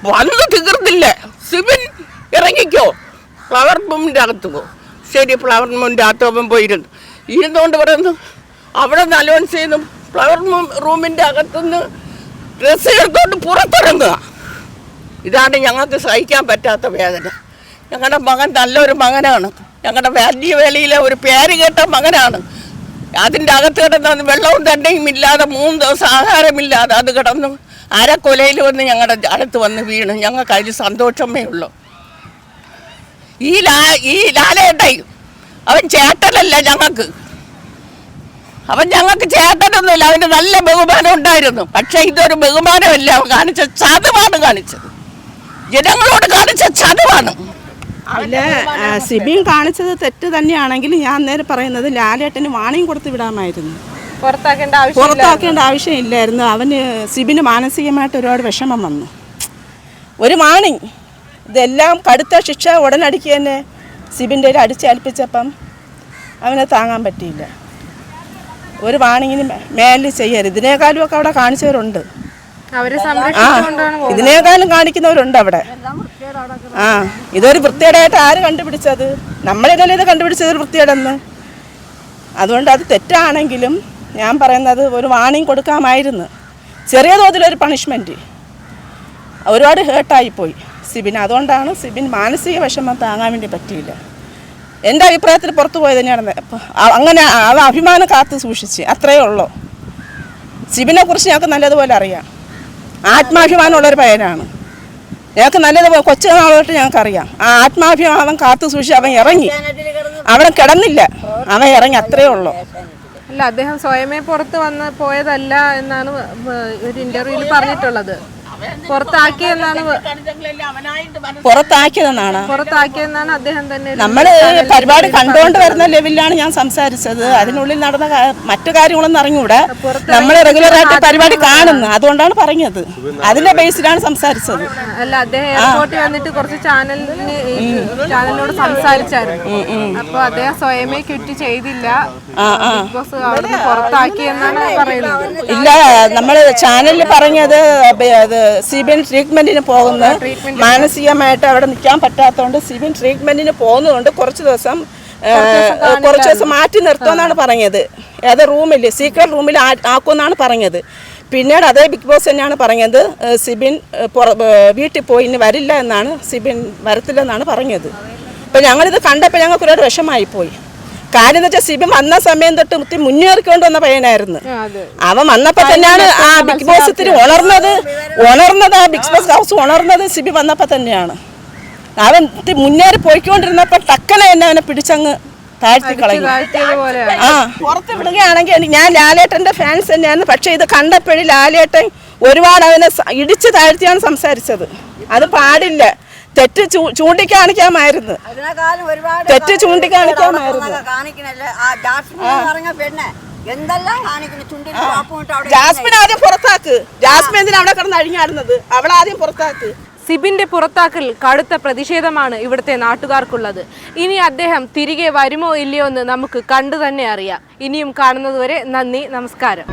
വന്ന് തീർന്നില്ലേ? സിബിൻ ഇറങ്ങിക്കോ, ഫ്ലവർ റൂമിൻ്റെ അകത്ത് പോ. ശരി, ഫ്ലവർ റൂമിൻ്റെ അകത്ത് അവൻ ഇരുന്നുകൊണ്ട് പറയുന്നു അവിടെ നിന്ന് അലോൺസ് ചെയ്യുന്നു, ഫ്ലവർ റൂമിൻ്റെ അകത്തുനിന്ന് ഡ്രസ്സ് എടുത്തോണ്ട് പുറത്തിറങ്ങുക. ഇതാണ് ഞങ്ങൾക്ക് സഹിക്കാൻ പറ്റാത്ത വേദന. ഞങ്ങളുടെ മകൻ നല്ലൊരു മകനാണ്, ഞങ്ങളുടെ വലിയ വേലയിലെ ഒരു പേര് കേട്ട മകനാണ്. അതിൻ്റെ അകത്ത് കിടന്ന് വെള്ളവും തന്നെയും ഇല്ലാതെ 3 ദിവസം ആഹാരമില്ലാതെ അത് കിടന്നു അരക്കൊലയിൽ വന്ന് ഞങ്ങളുടെ അടുത്ത് വന്ന് വീണ്. ഞങ്ങൾക്ക് അതിൽ സന്തോഷമേ ഉള്ളൂ. ഈ ലാലേട്ടായി അവൻ ചേട്ടനല്ല ഞങ്ങൾക്ക്, അവൻ ഞങ്ങൾക്ക് ചേട്ടനൊന്നുമില്ല, അവന് നല്ല ബഹുമാനം ഉണ്ടായിരുന്നു. പക്ഷെ ഇതൊരു ബഹുമാനമല്ല, അവൻ കാണിച്ച ചതവാണ് കാണിച്ചത്, ജനങ്ങളോട് കാണിച്ച ചതവാണ്. അല്ല, സിബിൻ കാണിച്ചത് തെറ്റ് തന്നെയാണെങ്കിൽ ഞാൻ നേരെ പറയുന്നത് ലാലേട്ടന് വാണിംഗ് കൊടുത്ത് വിടാമായിരുന്നു, പുറത്താക്കേണ്ട ആവശ്യമില്ലായിരുന്നു. അവന് സിബിന് മാനസികമായിട്ട് ഒരുപാട് വിഷമം വന്നു. ഒരു വാണിംഗ്, ഇതെല്ലാം കടുത്ത ശിക്ഷ ഉടനടിക്ക് തന്നെ സിബിൻ്റെ അടിച്ചേൽപ്പിച്ചപ്പം അവനെ താങ്ങാൻ പറ്റിയില്ല. ഒരു വാണിങ്ങിന് മേലിൽ ചെയ്യരുത്. ഇതിനേക്കാളും ഒക്കെ അവിടെ കാണിച്ചവരുണ്ട്, ഇതിനേക്കാളും കാണിക്കുന്നവരുണ്ട് അവിടെ. ഇതൊരു വൃത്തികേടായിട്ട് ആര് കണ്ടുപിടിച്ചത്? നമ്മളെന്നല്ലേ ഇത് കണ്ടുപിടിച്ചത് ഒരു വൃത്തികേടെന്ന്. അതുകൊണ്ട് അത് തെറ്റാണെങ്കിലും ഞാൻ പറയുന്നത് ഒരു വാണിംഗ് കൊടുക്കാമായിരുന്നു, ചെറിയ തോതിലൊരു പണിഷ്മെൻറ്റ്. ഒരുപാട് ഹേർട്ടായിപ്പോയി സിബിൻ. അതുകൊണ്ടാണ് സിബിൻ മാനസിക വിഷമം താങ്ങാൻ വേണ്ടി പറ്റിയില്ല. എൻ്റെ അഭിപ്രായത്തിൽ പുറത്തു പോയത് തന്നെയാണ്. അങ്ങനെ അത് അഭിമാനം കാത്തു സൂക്ഷിച്ച്, അത്രയേ ഉള്ളൂ. സിബിനെ കുറിച്ച് ഞങ്ങൾക്ക് നല്ലതുപോലെ അറിയാം. ആത്മാഭിമാനമുള്ളൊരു പയ്യനാണ്, ഞങ്ങൾക്ക് നല്ലതുപോലെ കൊച്ചു നാളോട്ട് ഞങ്ങൾക്കറിയാം. ആ ആത്മാഭിമാനം കാത്തു സൂക്ഷിച്ച് അവൻ ഇറങ്ങി, അവിടെ കിടന്നില്ല, അവൻ ഇറങ്ങി, അത്രയേ ഉള്ളൂ. അല്ല, അദ്ദേഹം സ്വയമേ പുറത്ത് പോയതല്ല എന്നാണ് ഒരു ഇന്റർവ്യൂവിൽ പറഞ്ഞിട്ടുള്ളത്. പുറത്താക്കിയെന്നാണ് പുറത്താക്കിയതെന്നാണ് അദ്ദേഹം തന്നെ നമ്മള് പരിപാടി കണ്ടുകൊണ്ട് വരുന്ന ലെവലിലാണ് ഞാൻ സംസാരിച്ചത്. അതിനുള്ളിൽ നടന്ന മറ്റു കാര്യങ്ങളൊന്നും അറിഞ്ഞൂടെ. നമ്മൾ റെഗുലറായിട്ട് പരിപാടി കാണുന്നു, അതുകൊണ്ടാണ് പറഞ്ഞത്. അതിന്റെ ബേസിലാണ് സംസാരിച്ചത്. അല്ല, അദ്ദേഹം എയർപോർട്ടിൽ വന്നിട്ട് കുറച്ച് ചാനലിനോട് സംസാരിച്ചായിരുന്നു. അപ്പൊ അദ്ദേഹം സ്വയമേ ക്വിറ്റ് ചെയ്തില്ല, ബിഗ് ബോസ് അവിടുന്ന് പുറത്താക്കിയെന്നാണ് പറയുന്നത്. ഇല്ല, നമ്മള് ചാനലിൽ പറഞ്ഞത് സിബിൻ ട്രീറ്റ്മെന്റിന് പോകുന്നു, മാനസികമായിട്ട് അവിടെ നിൽക്കാൻ പറ്റാത്തതുകൊണ്ട് സിബിൻ ട്രീറ്റ്മെന്റിന് പോകുന്നതുകൊണ്ട് കുറച്ച് ദിവസം മാറ്റി നിർത്തുമെന്നാണ് പറഞ്ഞത്. ഏത് റൂമിൽ, സീക്രട്ട് റൂമിൽ ആക്കുമെന്നാണ് പറഞ്ഞത്. പിന്നീട് അതേ ബിഗ് ബോസ് തന്നെയാണ് പറഞ്ഞത് സിബിൻ വീട്ടിൽ പോയി ഇനി വരില്ല എന്നാണ്, സിബിൻ വരത്തില്ലെന്നാണ് പറഞ്ഞത്. അപ്പം ഞങ്ങളിത് കണ്ടപ്പോൾ ഞങ്ങൾക്ക് ഒരുപാട് വിഷമമായിപ്പോയി. കാര്യം എന്ന് വെച്ചാൽ സിബിൻ വന്ന സമയം തൊട്ട് മുന്നേറിക്കൊണ്ട് വന്ന പയ്യനായിരുന്നു. അവൻ വന്നപ്പോൾ തന്നെയാണ് ആ ബിഗ് ബോസ് ഇത്തിരി ഉണർന്നത്. ആ ബിഗ് ബോസ് ഹൗസ് ഉണർന്നത് സിബി വന്നപ്പോൾ തന്നെയാണ്. അവൻ മുന്നേറി പോയിക്കൊണ്ടിരുന്നപ്പോൾ ടക്കനെ തന്നെ അവനെ പിടിച്ചങ്ങ് താഴ്ത്തി കളയും. പുറത്ത് വിടുകയാണെങ്കിൽ ഞാൻ ലാലേട്ടൻ്റെ ഫാൻസ് തന്നെയാണ്. പക്ഷേ ഇത് കണ്ടപ്പോഴും ലാലേട്ടൻ ഒരുപാട് അവനെ ഇടിച്ച് താഴ്ത്തിയാണ് സംസാരിച്ചത്. അത് പാടില്ല. തെറ്റ് ചൂണ്ടിക്കാണിക്കാമായിരുന്നു. തെറ്റ് ചൂണ്ടിക്കാണിക്കാമായിരുന്നു. ജാസ്മിൻ ആദ്യം പുറത്താക്ക്. ജാസ്മിൻ എന്തിനാ അവിടെ കിടന്ന് അഴിഞ്ഞാടുന്നത്? അവളാദ്യം പുറത്താക്ക്. സിബിന്റെ പുറത്താക്കൽ കടുത്ത പ്രതിഷേധമാണ് ഇവിടുത്തെ നാട്ടുകാർക്കുള്ളത്. ഇനി അദ്ദേഹം തിരികെ വരുമോ ഇല്ലയോ എന്ന് നമുക്ക് കണ്ടു തന്നെ അറിയാം. ഇനിയും കാണുന്നതുവരെ നന്ദി, നമസ്കാരം.